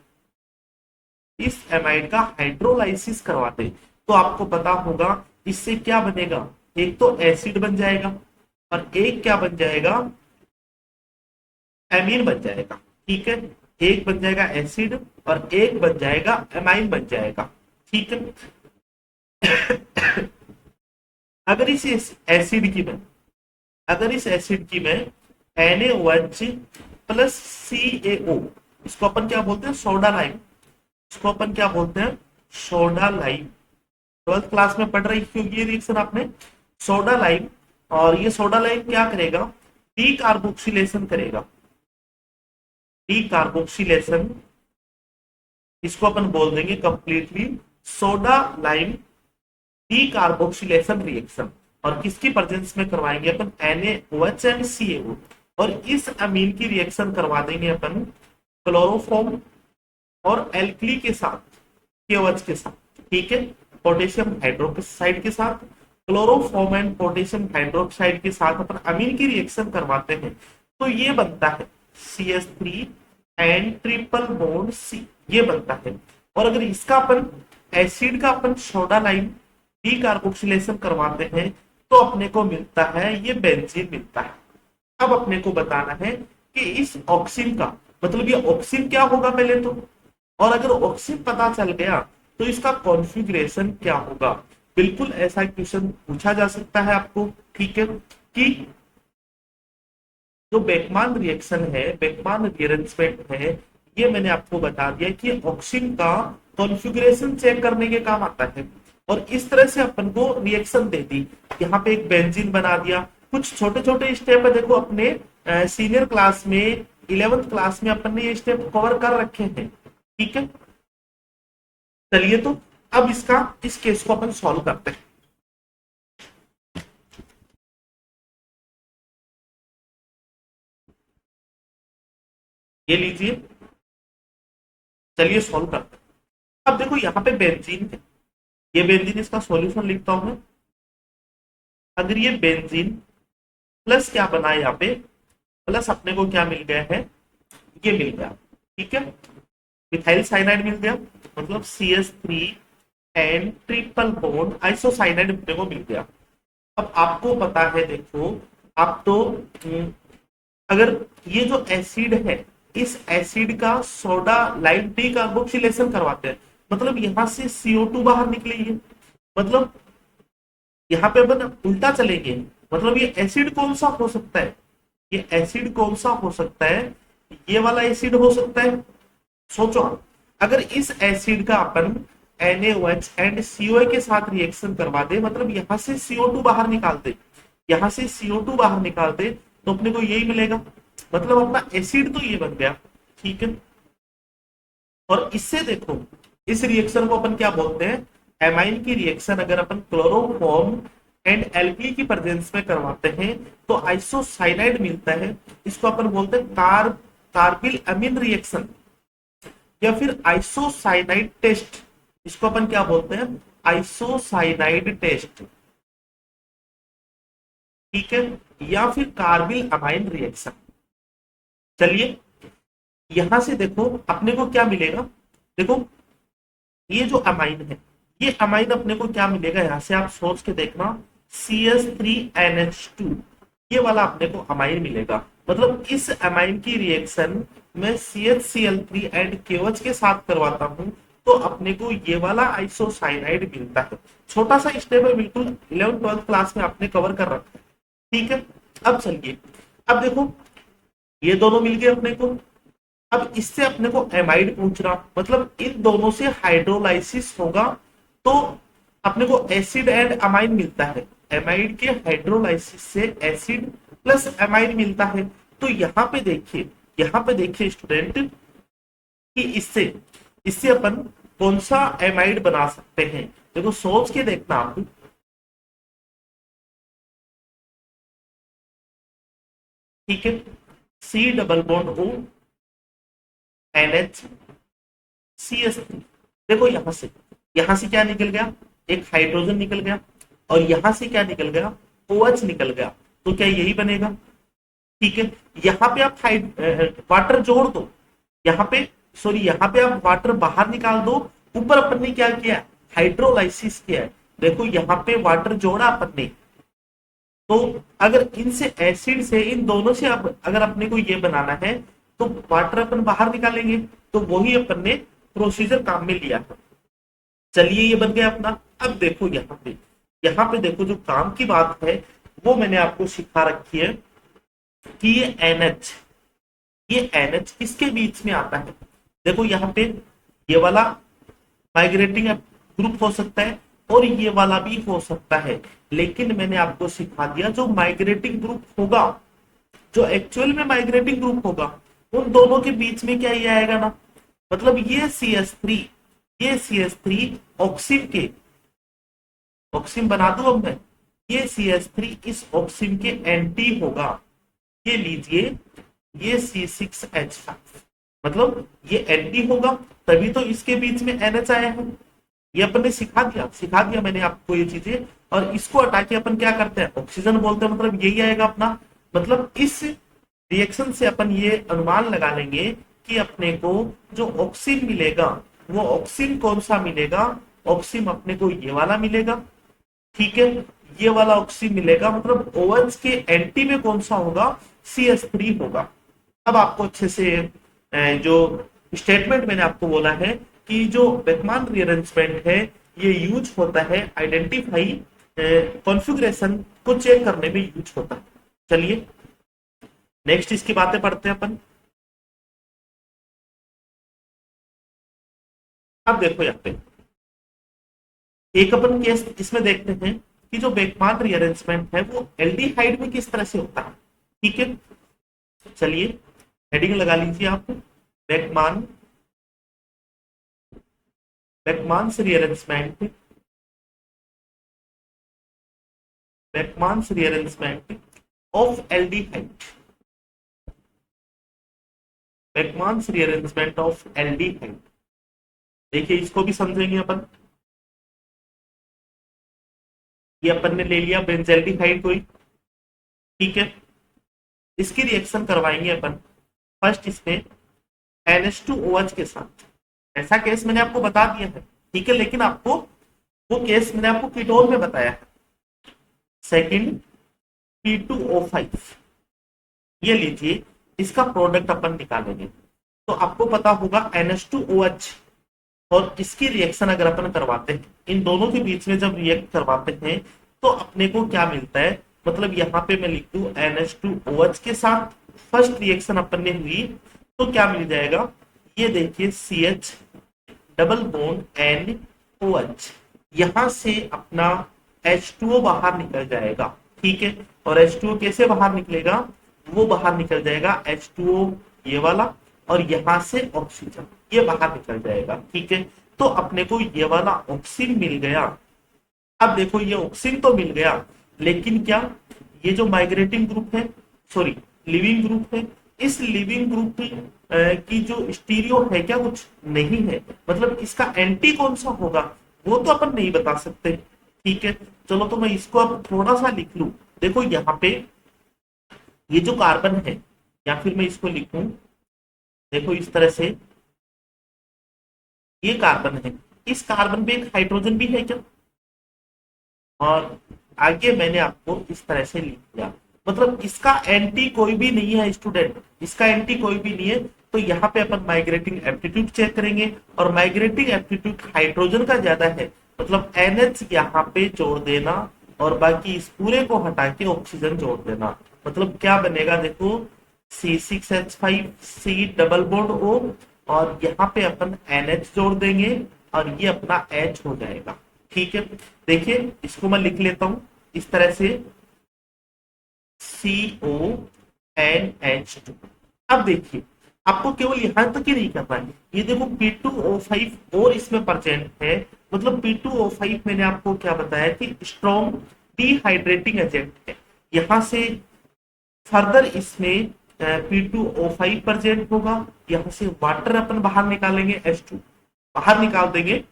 इस एमाइड का हाइड्रोलाइसिस करवा दे, तो आपको पता होगा इससे क्या बनेगा, एक तो एसिड बन जाएगा और एक क्या बन जाएगा, एमीन बन जाएगा। ठीक है, एक बन जाएगा एसिड और एक बन जाएगा एमाइन बन जाएगा। ठीक है, अगर इस एसिड की मैं अगर इस एसिड की मैं NaOH प्लस CaO, इसको अपन क्या बोलते हैं, सोडा लाइम, इसको अपन क्या बोलते हैं, सोडा लाइम। 12th क्लास में पढ़ रही होगी ये रिएक्शन आपने, सोडा लाइम। और ये सोडा लाइम क्या करेगा, डी कार्बोक्सिलेशन करेगा, डी कार्बोक्सिलेशन, इसको अपन बोल देंगे completely soda lime D carboxylation reaction. और किसकी प्रेजेंस में करवाएंगे अपन, NaOH एंड CaO, और इस अमीन की रिएक्शन करवा देंगे अपन क्लोरोफॉर्म और एल्कली के साथ, KOH के साथ। ठीक है, पोटेशियम हाइड्रोक्साइड के साथ, क्लोरोफॉर्म एंड पोटेशियम हाइड्रोक्साइड के साथ अपन अमीन की रिएक्शन करवाते हैं, तो ये बनता है CH3 and triple bond C, ये बनता है। और अगर इसका अपन एसिड का अपन सोडा लाइम डी कार्बोक्सिलेशन करवाते हैं, तो अपने को मिलता है ये बेंजीन मिलता है। अब अपने को बताना है कि इस ऑक्सीजन का, मतलब ये ऑक्सीजन क्या होगा पहले तो, और अगर ऑक्सीजन पता चल गया तो इसका कॉन्फ़िगरेशन क्या होगा। बिल्कुल ऐसा क्वेश्चन पूछा जा सकता है आपको। ठीक है, कि जो बेकमान रिएक्शन है, बेकमान रीअरेंजमेंट है, ये मैंने आपको बता दिया कि ऑक्सीजन का कॉन्फ़िगरेशन चेक करने के काम आता है। और इस तरह से अपन को रिएक्शन दे दी, यहाँ पे एक बेंजीन बना दिया। कुछ छोटे छोटे स्टेप है, देखो अपने सीनियर क्लास में 11th क्लास में अपन ने ये स्टेप कवर कर रखे हैं। ठीक है, चलिए तो अब इस केस को अपन सॉल्व करते हैं। ये लीजिए, चलिए सॉल्व करते हैं। अब देखो यहाँ पे बेंजीन है, ये बेंजीन, इसका सॉल्यूशन लिखता हूं मैं। अगर ये बेंजीन प्लस क्या बना है यहाँ पे, प्लस अपने को क्या मिल गया है, ये मिल गया, ठीक है, मिथाइल साइनाइड मिल गया, मतलब CH3 and triple bond isocyanide अपने को मिल गया। अब आपको पता है, देखो आप तो अगर ये जो एसिड है, इस एसिड का सोडा लाइम टी कार्बोक्सिलेशन करवाते हैं, मतलब यहां से CO2 बाहर निकलेगी, मतलब यहाँ पे अपन उल्टा चलेंगे, मतलब ये एसिड कौन सा हो सकता है, ये एसिड कौन सा हो सकता है, ये वाला एसिड हो सकता है। सोचो आप, अगर इस एसिड का अपन NaOH एंड COA के साथ रिएक्शन करवा दे, मतलब यहां से CO2 बाहर निकाल दे, यहां से CO2 बाहर निकाल दे, तो अपने को यही मिलेगा, मतलब अपना एसिड तो ये बन गया, ठीक है। और इससे देखो, इस रिएक्शन को अपन क्या बोलते हैं, एमाइन की रिएक्शन अगर अपन क्लोरोफॉर्म एंड एल्की की प्रेजेंस में करवाते हैं तो आइसोसाइनाइड मिलता है, इसको अपन बोलते हैं कार्बिल अमीन रिएक्शन या फिर आइसोसाइनाइड टेस्ट, इसको अपन क्या बोलते हैं, आइसोसाइनाइड टेस्ट, ठीक है, या फिर कार्बिल अमाइन रिएक्शन। चलिए यहां से देखो अपने को क्या मिलेगा, देखो ये जो अमाइन है, ये अमाइन अपने को क्या मिलेगा, यहां से आप सोच के देखना, CH3NH2, ये वाला अपने को अमाइन मिलेगा, मतलब इस अमाइन की रिएक्शन में CHCl3 एंड KOH के साथ करवाता हूं तो अपने को ये वाला आइसोसाइनाइड मिलता है। छोटा सा स्टेप है, बिल्कुल 11th-12th क्लास में आपने कवर कर रखा है, ठीक है। अब चलिए, अब देखो ये दोनों मिल गए अपने को, अब इससे अपने को एमाइड पूछ रहा, मतलब इन दोनों से हाइड्रोलाइसिस होगा तो अपने को एसिड एंड अमाइन मिलता है, एमाइड के हाइड्रोलाइसिस से एसिड प्लस एमाइड मिलता है। तो यहाँ पे देखिए स्टूडेंट कि इससे इससे अपन कौन सा एमाइड बना सकते हैं, देखो सोच के देखना आप, ठीक है, C double bond O NH CH3, देखो यहां से क्या निकल गया, एक हाइड्रोजन निकल गया, और यहां से क्या निकल गया, OH निकल गया, तो क्या यही बनेगा, ठीक है। यहाँ पे आप वाटर जोड़ दो, यहाँ पे सॉरी यहाँ पे आप वाटर बाहर निकाल दो, ऊपर अपन ने क्या किया, हाइड्रोलाइसिस किया है, देखो यहाँ पे वाटर जोड़ा अपन ने, तो अगर इनसे एसिड से इन दोनों से अब अगर अपने को ये बनाना है तो वाटर अपन बाहर निकालेंगे, तो वही अपन ने प्रोसीजर काम में लिया है। चलिए ये बन गया अपना। अब देखो यहाँ पे देखो जो काम की बात है वो मैंने आपको सिखा रखी है कि ये NH किसके बीच में आता है, देखो यहाँ पे ये वाला माइग्रेटिंग ग्रुप हो सकता है और ये वाला भी हो सकता है, लेकिन मैंने आपको सिखा दिया जो माइग्रेटिंग ग्रुप होगा, जो एक्चुअल में माइग्रेटिंग ग्रुप होगा, उन दोनों के बीच में क्या ये आएगा ना, मतलब ये CH3 ऑक्सीन के, ऑक्सीन बना दूं अब मैं, ये CH3 इस ऑक्सीन के एंटी होगा, ये लीजिए, ये C6H5, मतलब ये एंटी होगा, तभी तो इसके बीच में NH आया है, ये अपन ने सिखा दिया मैंने आपको ये चीजें। और इसको हटा के अपन क्या करते हैं, ऑक्सीजन बोलते हैं, मतलब यही आएगा अपना, मतलब इस रिएक्शन से अपन ये अनुमान लगा लेंगे कि अपने को जो ऑक्सीन मिलेगा वो ऑक्सीन कौन सा मिलेगा, ऑक्सीन अपने को ये वाला मिलेगा, ठीक है, ये वाला ऑक्सीन मिलेगा, मतलब OH के एंटी में कौन सा होगा, CH3 होगा। अब आपको अच्छे से जो स्टेटमेंट मैंने आपको बोला है कि जो बेकमान रीअरेंजमेंट है ये यूज होता है आइडेंटिफाई कॉन्फ़िगरेशन को चेक करने में यूज होता है। चलिए नेक्स्ट इसकी बातें पढ़ते हैं अपन। अब देखो यहाँ पे एक अपन केस इसमें देखते हैं कि जो बेकमान रीअरेंजमेंट है वो एल्डिहाइड में किस तरह से होता है, ठीक है। चलिए हेडिंग लगा लीजिए आप, Beckmann Beckmann's rearrangement, Beckmann's rearrangement of aldehyde, Beckmann's rearrangement of aldehyde. देखिए इसको भी समझेंगे अपन। ये अपन ने ले लिया बेंजल्डिहाइड कोई, ठीक है। इसकी रिएक्शन करवाएंगे अपन फर्स्ट इसमें NH2OH के साथ। ऐसा केस मैंने आपको बता दिया है, ठीक है, लेकिन आपको वो केस मैंने आपको कीटोन में बताया है। सेकंड P2O5, ये लीजिए, इसका प्रोडक्ट अपन निकालेंगे। तो आपको पता होगा NH2OH और इसकी रिएक्शन अगर अपन करवाते हैं, इन दोनों के बीच में जब रिएक्ट करवाते हैं तो अपने को क्या मिलता है, मतलब यहाँ पे मैं लिख दूं NH2OH के साथ फर्स्ट रिएक्शन अपन ने हुई तो क्या मिल जाएगा, ये देखिए CH डबल बॉन्ड NOH, यहां से अपना H2O बाहर निकल जाएगा, ठीक है। और H2O कैसे बाहर निकलेगा, वो बाहर निकल जाएगा H2O ये वाला, और यहां से ऑक्सीजन ये बाहर निकल जाएगा, ठीक है। तो अपने को ये वाला ऑक्सीजन मिल गया। अब देखो ये ऑक्सीजन तो मिल गया, लेकिन क्या ये जो माइग्रेटिंग ग्रुप है, सॉरी लिविंग ग्रुप है, इस लिविंग ग्रुप की जो स्टीरियो है क्या, कुछ नहीं है, मतलब इसका एंटी कौन सा होगा वो तो अपन नहीं बता सकते, ठीक है। चलो तो मैं इसको अब थोड़ा सा लिख लूं। देखो यहाँ पे ये जो कार्बन है, या फिर मैं इसको लिखूं, देखो इस तरह से, ये कार्बन है, इस कार्बन पे एक हाइड्रोजन भी है क्या, और आगे मैंने आपको इस तरह से लिख दिया, मतलब इसका एंटी कोई भी नहीं है स्टूडेंट, इसका एंटी कोई भी नहीं है। तो यहाँ पे अपन माइग्रेटिंग एप्टीट्यूड चेक करेंगे, और माइग्रेटिंग एप्टीट्यूड हाइड्रोजन का ज्यादा है, मतलब NH यहाँ पे जोड़ देना और बाकी इस पूरे को हटा के ऑक्सीजन जोड़ देना, मतलब क्या बनेगा, देखो C6H5 C double bond O, और यहाँ पे अपन NH जोड़ देंगे और ये अपना H हो जाएगा, ठीक है। देखिए इसको मैं लिख लेता हूं इस तरह से CONH2। अब देखिए आपको केवल यहां तक ही नहीं करना है, ये देखो P2O5 और इसमें प्रेजेंट है, मतलब P2O5 मैंने आपको क्या बताया कि स्ट्रॉन्ग डिहाइड्रेटिंग एजेंट है। यहां से फर्दर इसमें P2O5 प्रेजेंट होगा, यहां से वाटर अपन बाहर निकालेंगे, H2 बाहर निकाल देंगे,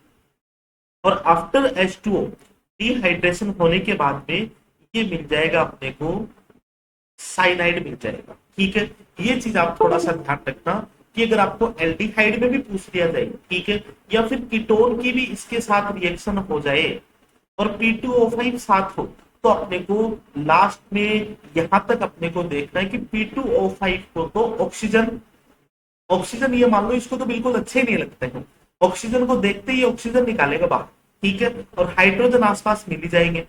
और आफ्टर H2O डिहाइड्रेशन होने के बाद में ये मिल जाएगा अपने को साइनाइड मिल जाएगा, ठीक है। ये चीज आप थोड़ा सा ध्यान रखना कि अगर आपको एल्डिहाइड में भी पूछ लिया जाए, ठीक है, या फिर कीटोन की भी इसके साथ रिएक्शन हो जाए और P2O5 साथ हो, तो अपने को लास्ट में यहां तक अपने को देखना है कि P2O5 को तो ऑक्सीजन, ऑक्सीजन ये मान लो इसको तो बिल्कुल अच्छे नहीं लगते हैं, ऑक्सीजन को देखते ही ऑक्सीजन निकालेगा बाहर, ठीक है, और हाइड्रोजन आसपास मिल ही जाएंगे।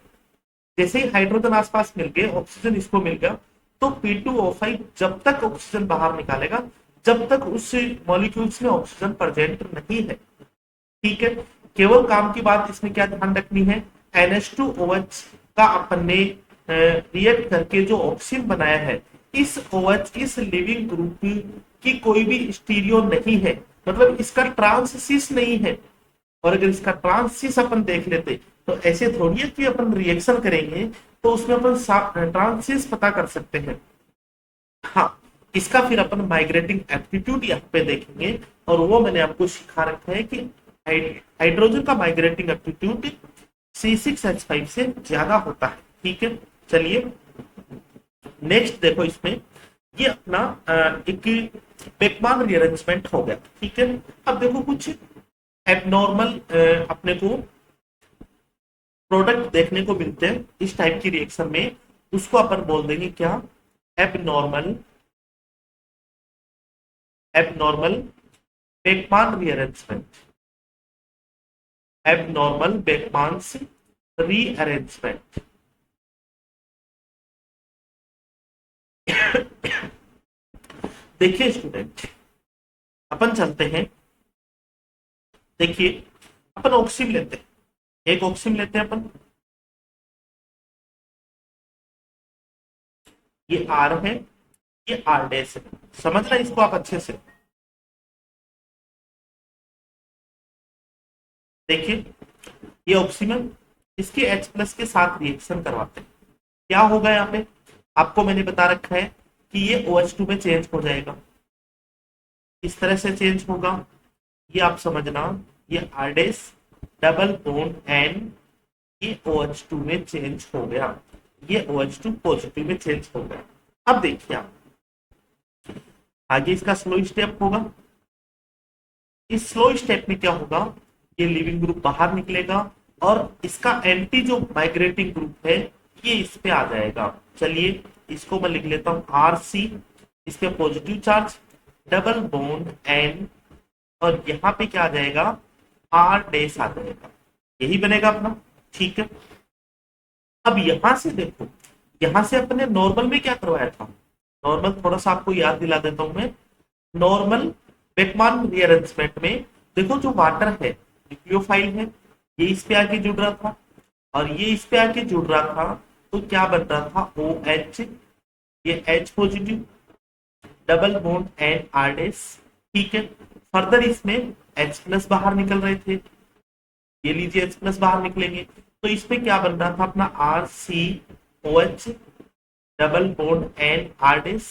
जैसे ही हाइड्रोजन आसपास मिल गए, ऑक्सीजन इसको मिल गया, तो P2O5 जब तक ऑक्सीजन बाहर निकालेगा, जब तक उस मॉलिक्यूल्स में ऑक्सीजन प्रेजेंट नहीं है, ठीक है। केवल काम की बात इसमें क्या ध्यान रखनी है, NH2OH का अपन ने रिएक्ट करके जो ऑक्सीजन बनाया है, इस OH इस लिविंग ग्रुप की कोई भी स्टीरियो नहीं है, मतलब इसका ट्रांस नहीं है। और अगर इसका ट्रांस अपन देख लेते तो ऐसे थोड़ी है कि अपन रिएक्शन करेंगे तो उसमें अपन ट्रांस पता कर सकते हैं। हाँ, इसका फिर अपन माइग्रेटिंग एप्टीट्यूड यहाँ पे देखेंगे, और वो मैंने आपको सिखा रखा है कि हाइड्रोजन का माइग्रेटिंग एप्टीट्यूड C6H5 से ज्यादा होता है, ठीक है। चलिए नेक्स्ट देखो, इसमें ये अपना एक बेकमैन रीअरेंजमेंट हो गया, ठीक है। अब देखो कुछ एबनॉर्मल अपने को प्रोडक्ट देखने को मिलते हैं इस टाइप की रिएक्शन में, उसको अपन बोल देंगे क्या, abnormal abnormal Beckmann rearrangement, abnormal Beckmann's rearrangement. देखिए स्टूडेंट, अपन चलते हैं, देखिए अपन ऑक्सीजन लेते हैं, एक ऑक्सीजन लेते हैं अपन, ये R है, ये R डैश है, समझना इसको आप अच्छे से। देखिए ये ऑक्सीजन इसके H+ के साथ रिएक्शन करवाते हैं, क्या होगा यहाँ पे, आपको मैंने बता रखा है कि ये OH2 में चेंज हो जाएगा, इस तरह से चेंज होगा, ये आप समझना, ये R dash double bond N, ये OH2 में चेंज हो गया, ये OH2 पॉजिटिव में चेंज हो गया। अब देखिए आप आगे इसका स्लो स्टेप होगा। इस स्लो स्टेप में क्या होगा, ये लिविंग ग्रुप बाहर निकलेगा और इसका एंटी जो माइग्रेटिंग ग्रुप है ये इस पे आ जाएगा। चलिए इसको मैं लिख लेता हूं RC, इस पे positive charge, double bond N, और यहाँ पे क्या आ जाएगा, R डैश आ जाएगा, यही बनेगा अपना। ठीक है, अब यहां से देखो, यहां से अपने नॉर्मल में क्या करवाया था, नॉर्मल थोड़ा सा आपको याद दिला देता हूं मैं। नॉर्मल बेकमान रीअरेंजमेंट में देखो जो वाटर है न्यूक्लियोफाइल है, ये इस पे आके जुड़ रहा था और ये इस पे आके जुड़ रहा था, तो क्या बन रहा था OH, ये H positive, double bond and R dash. ठीक है, फर्दर इसमें H प्लस बाहर निकल रहे थे, ये लीजिए H प्लस बाहर निकलेंगे, तो इस पे क्या बन रहा था अपना RCOH double bond and R dash.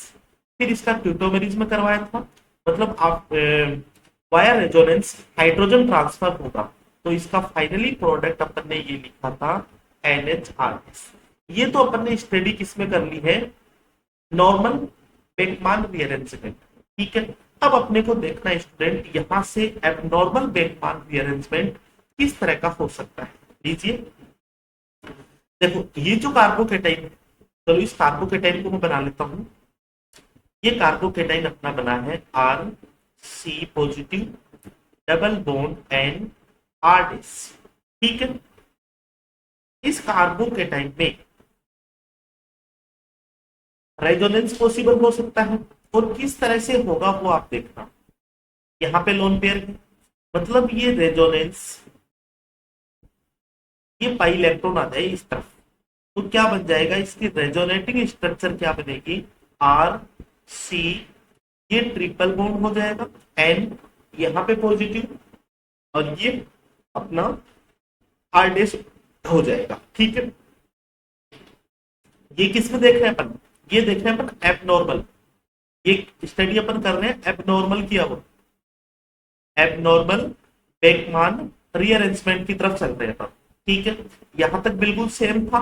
फिर इसका ट्यूटोमेरिज में करवाया था, मतलब आप वायर रेजोनेंस हाइड्रोजन ट्रांसफर होगा, तो इसका फाइनली प्रोडक्ट अपन ने ये लिखा था NHRS। ये तो अपन ने स्टडी किसमें कर ली है, नॉर्मल बेकमान रीअरेंजमेंट। ठीक है, अब अपने को देखना है स्टूडेंट, यहां से एबनॉर्मल बेकमान रीअरेंजमेंट किस तरह का हो सकता है। लीजिए देखो, ये जो कार्बोकेटाइन है, चलो इस कार्बोकेटाइन को मैं बना लेता हूं। ये कार्बोकेटाइन अपना बना है RC positive, double bond N R dash. ठीक है, इस कार्बोकेटाइन में रेजोनेंस पॉसिबल हो सकता है, और किस तरह से होगा वो आप देखना। यहाँ पे लोन पेयर है, मतलब ये रेजोनेंस, ये पाई इलेक्ट्रॉन आ जाए इस तरफ, तो क्या बन जाएगा, इसकी रेजोनेटिंग स्ट्रक्चर क्या बनेगी, RC, ये ट्रिपल बॉन्ड हो जाएगा, N यहाँ पे पॉजिटिव, और ये अपना R डैश हो जाएगा। ठीक है, ये किसमें देख रहे हैं अपन, ये देख रहे हैं अपन एबनॉर्मल, ये स्टडी अपन कर रहे हैं एबनॉर्मल किया हुआ, एबनॉर्मल बेकमान रीअरेंजमेंट की तरफ चल रहे हैं। ठीक है, यहां तक बिल्कुल सेम था,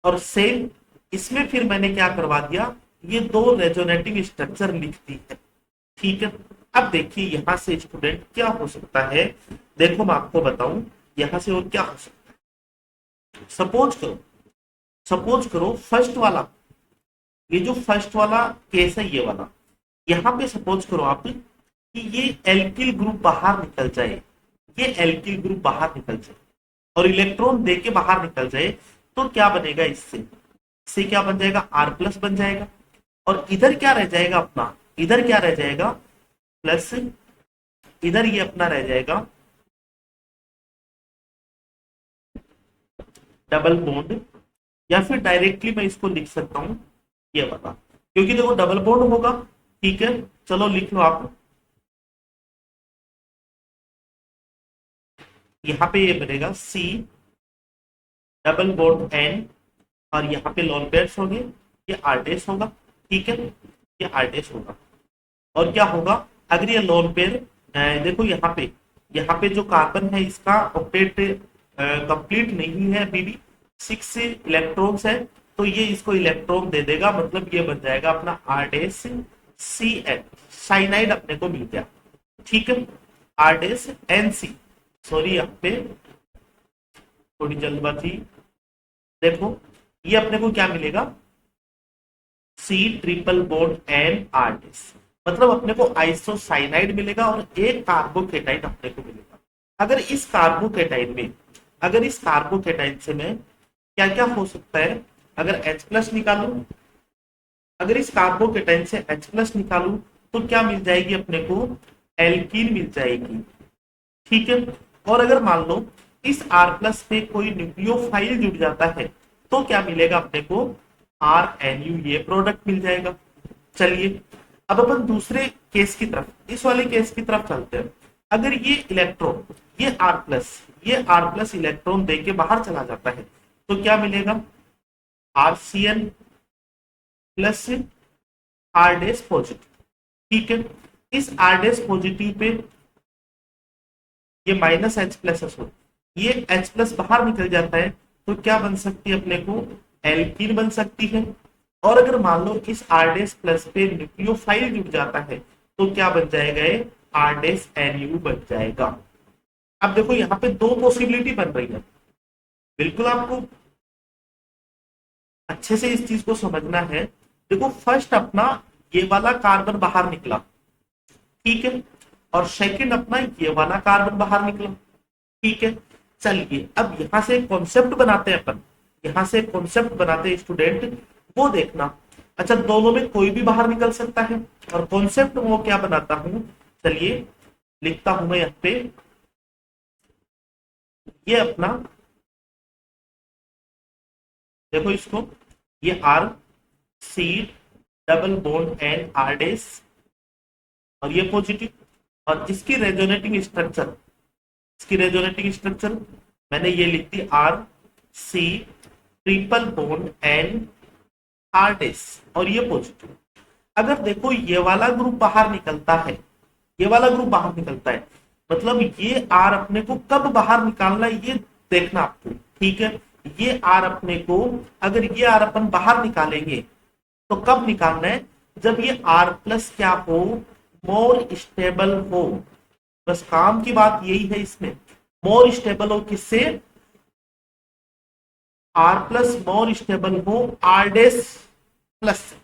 और सेम इसमें फिर मैंने क्या करवा दिया, ये दो रेजोनेटिंग स्ट्रक्चर लिख दी है। ठीक है, अब देखिए यहां से स्टूडेंट क्या हो सकता है, देखो मैं आपको बताऊं यहां से और क्या हो सकता है। सपोज करो फर्स्ट वाला, ये जो फर्स्ट वाला केस है ये वाला, यहां पे सपोज करो आप कि ये एल्किल ग्रुप बाहर निकल जाए, ये एल्किल ग्रुप बाहर निकल जाए और इलेक्ट्रॉन देके बाहर निकल जाए, तो क्या बनेगा, इससे क्या बन जाएगा, R प्लस बन जाएगा, और इधर क्या रह जाएगा अपना, इधर क्या रह जाएगा प्लस, इधर ये अपना रह जाएगा डबल बॉन्ड, या फिर डायरेक्टली मैं इसको लिख सकता हूं ये वाला, क्योंकि देखो डबल बॉन्ड होगा। ठीक है, चलो लिख लो आप, यहाँ पे ये बनेगा C डबल बॉन्ड N, और यहाँ पे लोन पेयर्स होंगे, ये R डैश होगा। ठीक है, ये R डैश होगा, और क्या होगा, अगर ये लोन पेयर, देखो यहाँ पे जो कार्बन है इसका ऑक्टेट कंप्लीट नहीं है, अभी भी 6 इलेक्ट्रॉन्स है, तो ये इसको इलेक्ट्रॉन दे देगा, मतलब ये बन जाएगा अपना R डैश CN, साइनाइड अपने को मिल गया। ठीक है, R डैश NC, सॉरी यहाँ पे थोड़ी जल्दबाजी, देखो ये अपने को क्या मिलेगा, C triple bond N R dash, मतलब अपने को आइसोसाइनाइड मिलेगा और एक कार्बोकेटाइन अपने को मिलेगा। अगर इस कार्बोकेटाइन से मैं क्या क्या हो सकता है, अगर H प्लस निकालू, अगर इस कार्बोकेटाइन से H प्लस निकालू, तो क्या मिल जाएगी अपने को, एल्कीन मिल जाएगी। ठीक है, और अगर मान लो इस R प्लस पे कोई न्यूक्लियोफाइल जुड़ जाता है, तो क्या मिलेगा अपने को, RNU, ये प्रोडक्ट मिल जाएगा। चलिए अब अपन दूसरे केस की तरफ, इस वाले केस की तरफ चलते हैं। अगर ये इलेक्ट्रॉन, ये R प्लस इलेक्ट्रॉन देके बाहर चला जाता है, तो क्या मिलेगा, RCN plus R dash positive. ठीक है। इस R डैश पॉजिटिव पे ये माइनस H प्लस एस हो, ये H प्लस बाहर निकल जाता है तो क्या बन सकती है अपने को, एल्कीन बन सकती है। और अगर मान लो इस R डैश प्लस पे न्यूक्लियोफाइल जुड़ जाता है तो क्या बन जाएगा, ये R डैश NU बन जाएगा। अब देखो यहाँ पे दो पॉसिबिलिटी बन रही है, बिल्कुल आपको अच्छे से इस चीज को समझना है। देखो फर्स्ट अपना ये वाला कार्बन बाहर निकला, ठीक है, और सेकंड अपना ये वाला कार्बन बाहर निकला, ठीक है। चलिए अब यहां से एक कॉन्सेप्ट बनाते हैं अपन, यहां से एक कॉन्सेप्ट बनाते हैं स्टूडेंट, वो देखना। अच्छा दोनों में कोई भी बाहर निकल सकता है, और कॉन्सेप्ट वो क्या बनाता हूं, चलिए लिखता हूं मैं यहाँ पे, ये अपना देखो इसको, ये R C double bond and R dash, और ये पॉजिटिव, और इसकी रेजोनेटिंग स्ट्रक्चर, इसकी रेजोनेटिंग स्ट्रक्चर मैंने ये लिख दी, R C triple bond and R dash, और ये पॉजिटिव। अगर देखो ये वाला ग्रुप बाहर निकलता है, ये वाला ग्रुप बाहर निकलता है, मतलब ये आर अपने को कब बाहर निकालना है ये देखना आपको, ठीक है। ये आर अपने को, अगर ये आर अपन बाहर निकालेंगे तो कब निकालना है, जब ये आर प्लस क्या हो, मोर स्टेबल हो। बस काम की बात यही है इसमें, मोर स्टेबल हो किससे, आर प्लस मोर स्टेबल हो आर डैश प्लस,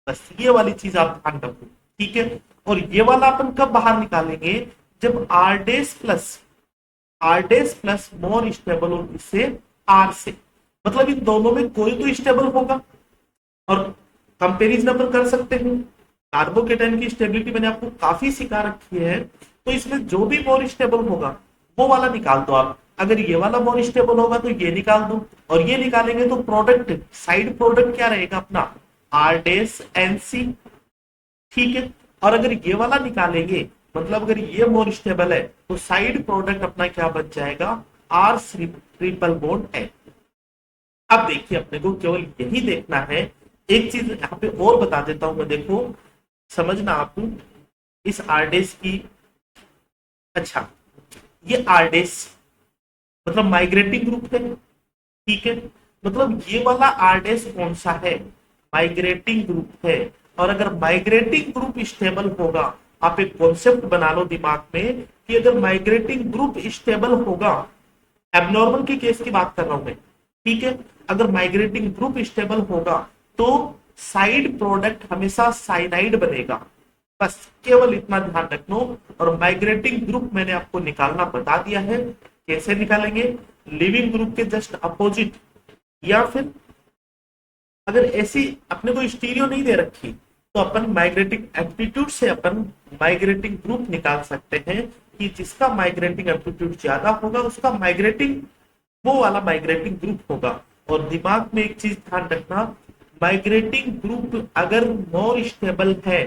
बस ये वाली चीज आप ध्यान रखो, ठीक है। और ये वाला अपन कब बाहर निकालेंगे, जब R dash plus more stable हो इससे, आर से, मतलब इन दोनों में कोई तो स्टेबल होगा। और कंपेरिजन अपन कर सकते हैं, कार्बोकेटाइन की स्टेबिलिटी मैंने आपको काफी सिखा रखी है, तो इसमें जो भी मोर स्टेबल होगा वो वाला निकाल दो आप। अगर ये वाला मोर स्टेबल होगा तो ये निकाल दो, और ये निकालेंगे तो प्रोडक्ट, साइड प्रोडक्ट क्या रहेगा अपना, आर डैश एनसी, ठीक है। और अगर ये वाला निकालेंगे, मतलब अगर ये मोर स्टेबल है तो साइड प्रोडक्ट अपना क्या बन जाएगा, आर ट्रिपल बॉन्ड एन। अब देखिए अपने को केवल यही देखना है, एक चीज यहाँ पे और बता देता हूं मैं, देखो समझना आप इस आर डैश की। अच्छा ये आर डैश मतलब माइग्रेटिंग ग्रुप है, ठीक है, मतलब ये वाला आर डैश कौन सा है, माइग्रेटिंग ग्रुप है। और अगर माइग्रेटिंग ग्रुप स्टेबल होगा, आप एक कॉन्सेप्ट बना लो दिमाग में कि अगर माइग्रेटिंग ग्रुप स्टेबल होगा, एबनॉर्मल के केस की बात कर रहा हूं मैं, ठीक है, अगर माइग्रेटिंग ग्रुप स्टेबल होगा तो साइड प्रोडक्ट हमेशा साइनाइड बनेगा, बस केवल इतना ध्यान रखना। और माइग्रेटिंग ग्रुप मैंने आपको निकालना बता दिया है, कैसे निकालेंगे, लिविंग ग्रुप के जस्ट अपोजिट, या फिर अगर ऐसी अपने को स्टीरियो नहीं दे रखी तो अपन माइग्रेटिंग एप्टीट्यूड से अपन माइग्रेटिंग ग्रुप निकाल सकते हैं, कि जिसका माइग्रेटिंग एप्टीट्यूड ज्यादा होगा उसका माइग्रेटिंग, वो वाला माइग्रेटिंग ग्रुप होगा। और दिमाग में एक चीज ध्यान रखना, माइग्रेटिंग ग्रुप अगर मोर स्टेबल है,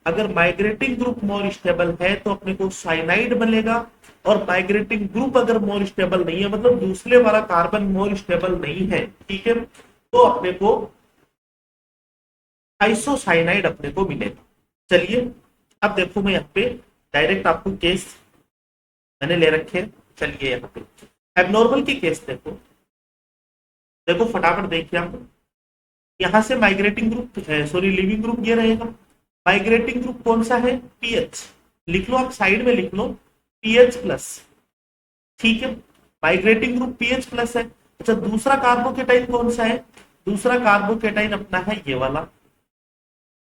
अगर माइग्रेटिंग ग्रुप मोर स्टेबल है तो अपने को साइनाइड बनेगा, और माइग्रेटिंग ग्रुप अगर मोर स्टेबल नहीं है, मतलब दूसरे वाला कार्बन मोर स्टेबल नहीं है, ठीक है, तो अपने को आइसोसाइनाइड अपने को मिलेगा। चलिए अब देखो मैं यहाँ पे डायरेक्ट आपको केस मैंने ले रखे हैं, चलिए यहाँ पे एबनॉर्मल के केस देखो, देखो फटाफट देखिए आप, यहां से migrating group, sorry leaving group ये रहेगा, माइग्रेटिंग ग्रुप कौन सा है, पीएच, लिख लो आप साइड में लिख लो, पीएच प्लस, ठीक है, माइग्रेटिंग ग्रुप पीएच प्लस है। अच्छा दूसरा कार्बोकेटाइन कौन सा है, दूसरा कार्बोकेटाइन अपना है ये वाला।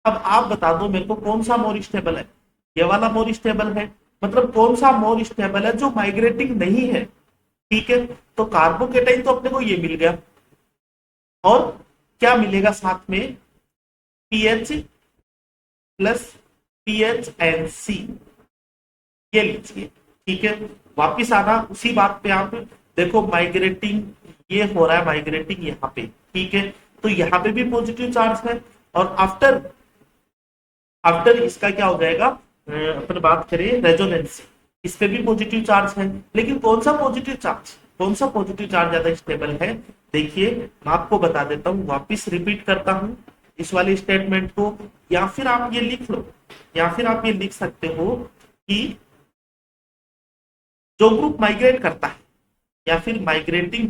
अब आप बता दो मेरे को कौन सा मोर स्टेबल है, ये वाला मोर स्टेबल है, मतलब कौन सा मोर स्टेबल है जो माइग्रेटिंग नहीं है, ठीक है, तो कार्बोकेटाइन तो अपने को ये मिल गया, और क्या मिलेगा साथ में, PH plus PH N C, ये लीजिए, ठीक है। वापिस आना उसी बात पे, आप देखो माइग्रेटिंग ये हो रहा है, माइग्रेटिंग यहाँ पे, ठीक है, तो यहाँ पे भी पॉजिटिव चार्ज है, और आफ्टर इसका क्या हो जाएगा, अपन बात करें रेजोनेंस, इस पे भी पॉजिटिव चार्ज है, लेकिन कौन सा पॉजिटिव चार्ज ज्यादा स्टेबल है, देखिए मैं आपको बता देता हूँ, वापिस रिपीट करता हूँ इस वाले स्टेटमेंट को, या फिर आप ये लिख लो या फिर आप ये लिख सकते हो कि जो ग्रुप माइग्रेट करता है, या फिर माइग्रेटिंग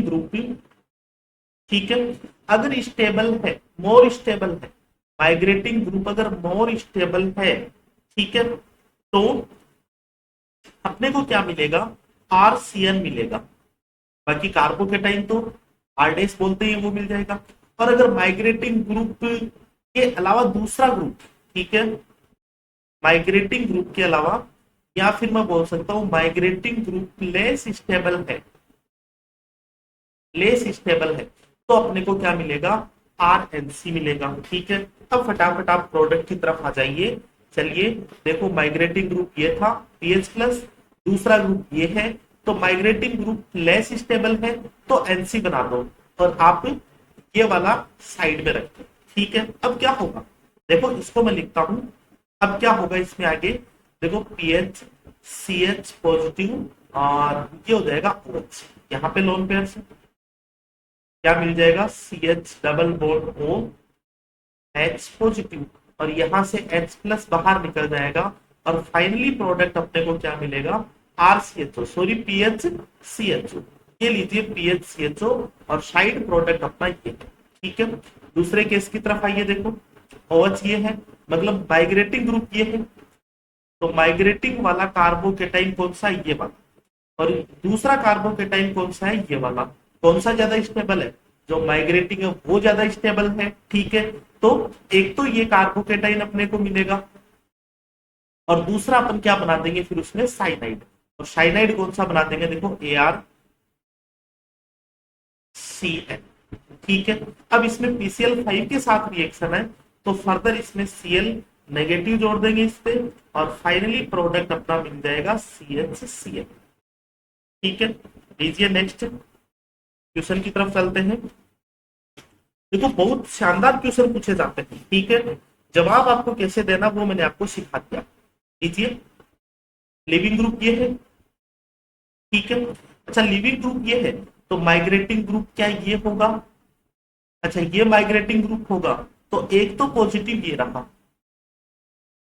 ग्रुप, ठीक है, अगर स्टेबल है, मोर स्टेबल है, माइग्रेटिंग ग्रुप अगर मोर स्टेबल है, ठीक है, तो अपने को क्या मिलेगा, आरसीएन मिलेगा। बाकी कार्बोकेटाइन तो आरडेस बोलते हैं, वो मिल जाएगा। और अगर माइग्रेटिंग ग्रुप के अलावा दूसरा ग्रुप, ठीक है, माइग्रेटिंग ग्रुप के अलावा, या फिर मैं बोल सकता हूं माइग्रेटिंग ग्रुप लेस स्टेबल है, तो अपने को क्या मिलेगा, आरएनसी मिलेगा। ठीक है, अब फटाफट आप प्रोडक्ट की तरफ आ जाइए। चलिए देखो, माइग्रेटिंग ग्रुप ये था पीएच प्लस, दूसरा ग्रुप ये है, तो माइग्रेटिंग ग्रुप लेस स्टेबल है, तो एनसी बना दो और आप ये वाला साइड में रखो। ठीक है, अब क्या होगा, देखो इसको मैं लिखता हूं। अब क्या होगा इसमें आगे, देखो पीएच सी एच पॉजिटिव, और ये हो जाएगा OH, यहाँ पे लोन पेयर से क्या मिल जाएगा, C H double bond O H positive, और यहां से H प्लस बाहर निकल जाएगा, और फाइनली प्रोडक्ट अपने को क्या मिलेगा, RCHO, सॉरी PHCHO। ये लीजिए PHCHO, और साइड प्रोडक्ट अपना ये है। ठीक है, दूसरे केस की तरफ आइए, देखो OH ये है, मतलब माइग्रेटिंग ग्रुप ये है, तो माइग्रेटिंग वाला कार्बोकेटाइन कौन सा, ये वाला, और दूसरा कार्बोकेटाइन कौन सा है, ये वाला। कौन सा ज्यादा स्टेबल है, जो माइग्रेटिंग है वो ज्यादा स्टेबल है। ठीक है, तो एक तो ये कार्बोकेटाइन अपने को मिलेगा, और दूसरा अपन क्या बना देंगे फिर उसमें साइनाइड, और साइनाइड कौन सा बना देंगे, देखो ArCN। ठीक है, अब इसमें PCl5 के साथ रिएक्शन है, तो फर्दर इसमें Cl नेगेटिव जोड़ देंगे इस पे, और फाइनली प्रोडक्ट अपना मिल जाएगा CHCl। ठीक है, लीजिए नेक्स्ट क्वेश्चन की तरफ चलते हैं। देखो बहुत शानदार क्वेश्चन पूछे जाते हैं। ठीक है, जवाब आपको कैसे देना वो मैंने आपको सिखा दिया। लीजिए, लिविंग ग्रुप ये है, ठीक है, अच्छा लिविंग ग्रुप ये है, तो माइग्रेटिंग ग्रुप क्या ये होगा, अच्छा ये माइग्रेटिंग ग्रुप होगा, तो एक तो पॉजिटिव ये रहा,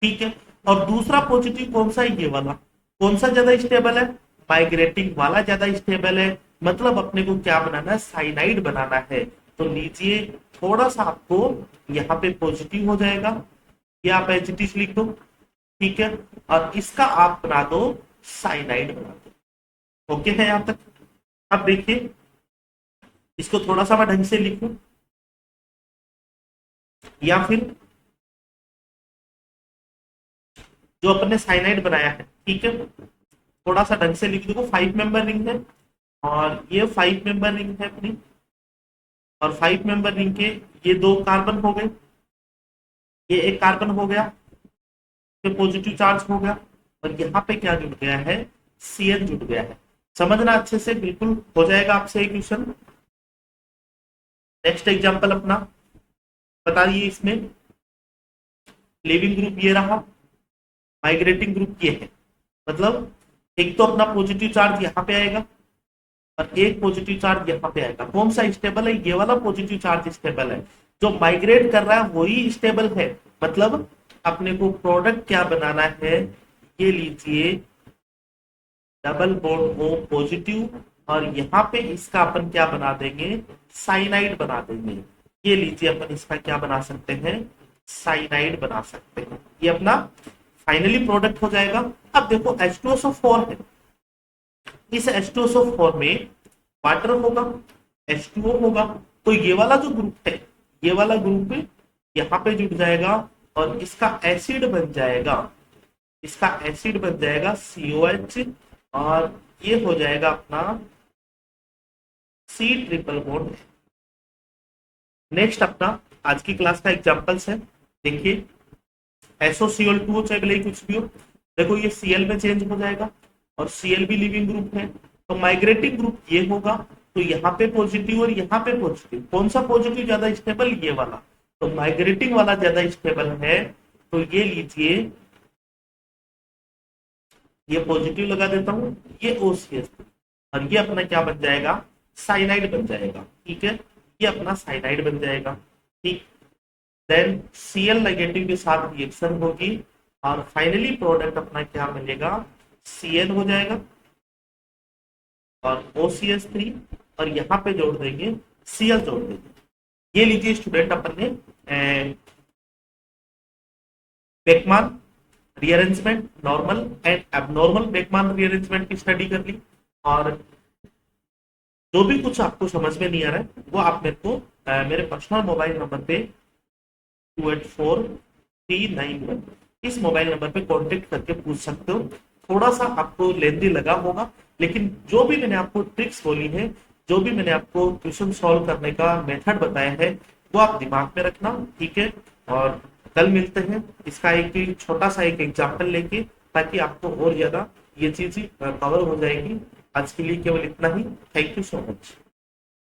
ठीक है, और दूसरा पॉजिटिव कौन सा है, ये वाला। कौन सा ज्यादा स्टेबल है, माइग्रेटिंग वाला ज्यादा स्टेबल है, मतलब अपने को क्या बनाना है, साइनाइड बनाना है। तो लीजिए, थोड़ा सा आपको यहाँ पे पॉजिटिव हो जाएगा, ये आप एच लिख दो, ठीक है, और इसका आप बना दो साइनाइड बना दो। ओके है यहां तक। अब देखिए, इसको थोड़ा सा मैं ढंग से लिखूं, या फिर जो अपने साइनाइड बनाया है, ठीक है, थोड़ा सा ढंग से लिख दो। 5 मेंबर रिंग है, और ये 5 मेंबर रिंग है अपनी, और 5 मेंबर रिंग के ये 2 कार्बन हो गए, ये एक कार्बन हो गया, ये पॉजिटिव चार्ज हो गया, और यहाँ पे क्या जुड़ गया है, CN जुड़ गया है। समझना अच्छे से, बिल्कुल हो जाएगा आपसे एक क्वेश्चन। नेक्स्ट एग्जांपल अपना बताइए, इसमें लिविंग ग्रुप ये रहा, माइग्रेटिंग ग्रुप ये है, मतलब एक तो अपना पॉजिटिव चार्ज यहाँ पे आएगा, और एक पॉजिटिव चार्ज यहाँ पे आएगा। कौन सा स्टेबल है, ये वाला पॉजिटिव चार्ज स्टेबल है, जो माइग्रेट कर रहा है वही स्टेबल है। मतलब अपने को प्रोडक्ट क्या बनाना है, ये लीजिए डबल बॉन्ड O पॉजिटिव, और यहाँ पे इसका अपन क्या बना देंगे, साइनाइड बना देंगे। ये लीजिए, अपन इसका क्या बना सकते हैं, साइनाइड बना सकते हैं। ये अपना फाइनली प्रोडक्ट हो जाएगा। अब देखो H2SO4 है, इस H2SO4 में वाटर होगा, H2O होगा, तो ये वाला जो ग्रुप है, ये वाला ग्रुप यहाँ पे जुड़ जाएगा, और इसका एसिड बन जाएगा, इसका एसिड बन जाएगा COH, और ये हो जाएगा अपना C ट्रिपल बॉन्ड। नेक्स्ट अपना आज की क्लास का एग्जांपल्स है, देखिए SOCl2 चाहे भले कुछ भी हो, देखो ये Cl में चेंज हो जाएगा, और Cl भी लिविंग ग्रुप है, तो माइग्रेटिंग ग्रुप ये होगा, तो यहाँ पे पॉजिटिव और यहाँ पे पॉजिटिव, कौन सा पॉजिटिव ज्यादा स्टेबल, ये वाला, तो माइग्रेटिंग वाला ज्यादा स्टेबल है, तो ये लीजिए, ये पॉजिटिव लगा देता हूं, ये OCS, और ये अपना क्या बन जाएगा, साइनाइड बन जाएगा। ठीक है, ये अपना साइनाइड बन जाएगा। ठीक, देन Cl नेगेटिव के साथ रिएक्शन होगी और फाइनली प्रोडक्ट अपना क्या मिलेगा, Cl हो जाएगा और OCH3 और यहाँ पे जोड़ देंगे Cl जोड़ देंगे। ये लीजिए स्टूडेंट, अपन ने Beckmann rearrangement, normal and abnormal Beckmann rearrangement की स्टडी कर ली। और जो भी कुछ आपको समझ में नहीं आ रहा है वो आप मेरे को मेरे पर्सनल मोबाइल नंबर पे 284391 इस मोबाइल नंबर पे कांटेक्ट करके पूछ सकते हो। थोड़ा सा आपको लेंदी लगा होगा, लेकिन जो भी मैंने आपको ट्रिक्स बोली है, जो भी मैंने आपको क्वेश्चन सॉल्व करने का मेथड बताया है, वो आप दिमाग में रखना, ठीक है। और कल मिलते हैं इसका एक छोटा सा एक एग्जाम्पल लेके, ताकि आपको और ज्यादा ये चीज कवर हो जाएगी। आज के लिए केवल इतना ही। Thank you so much.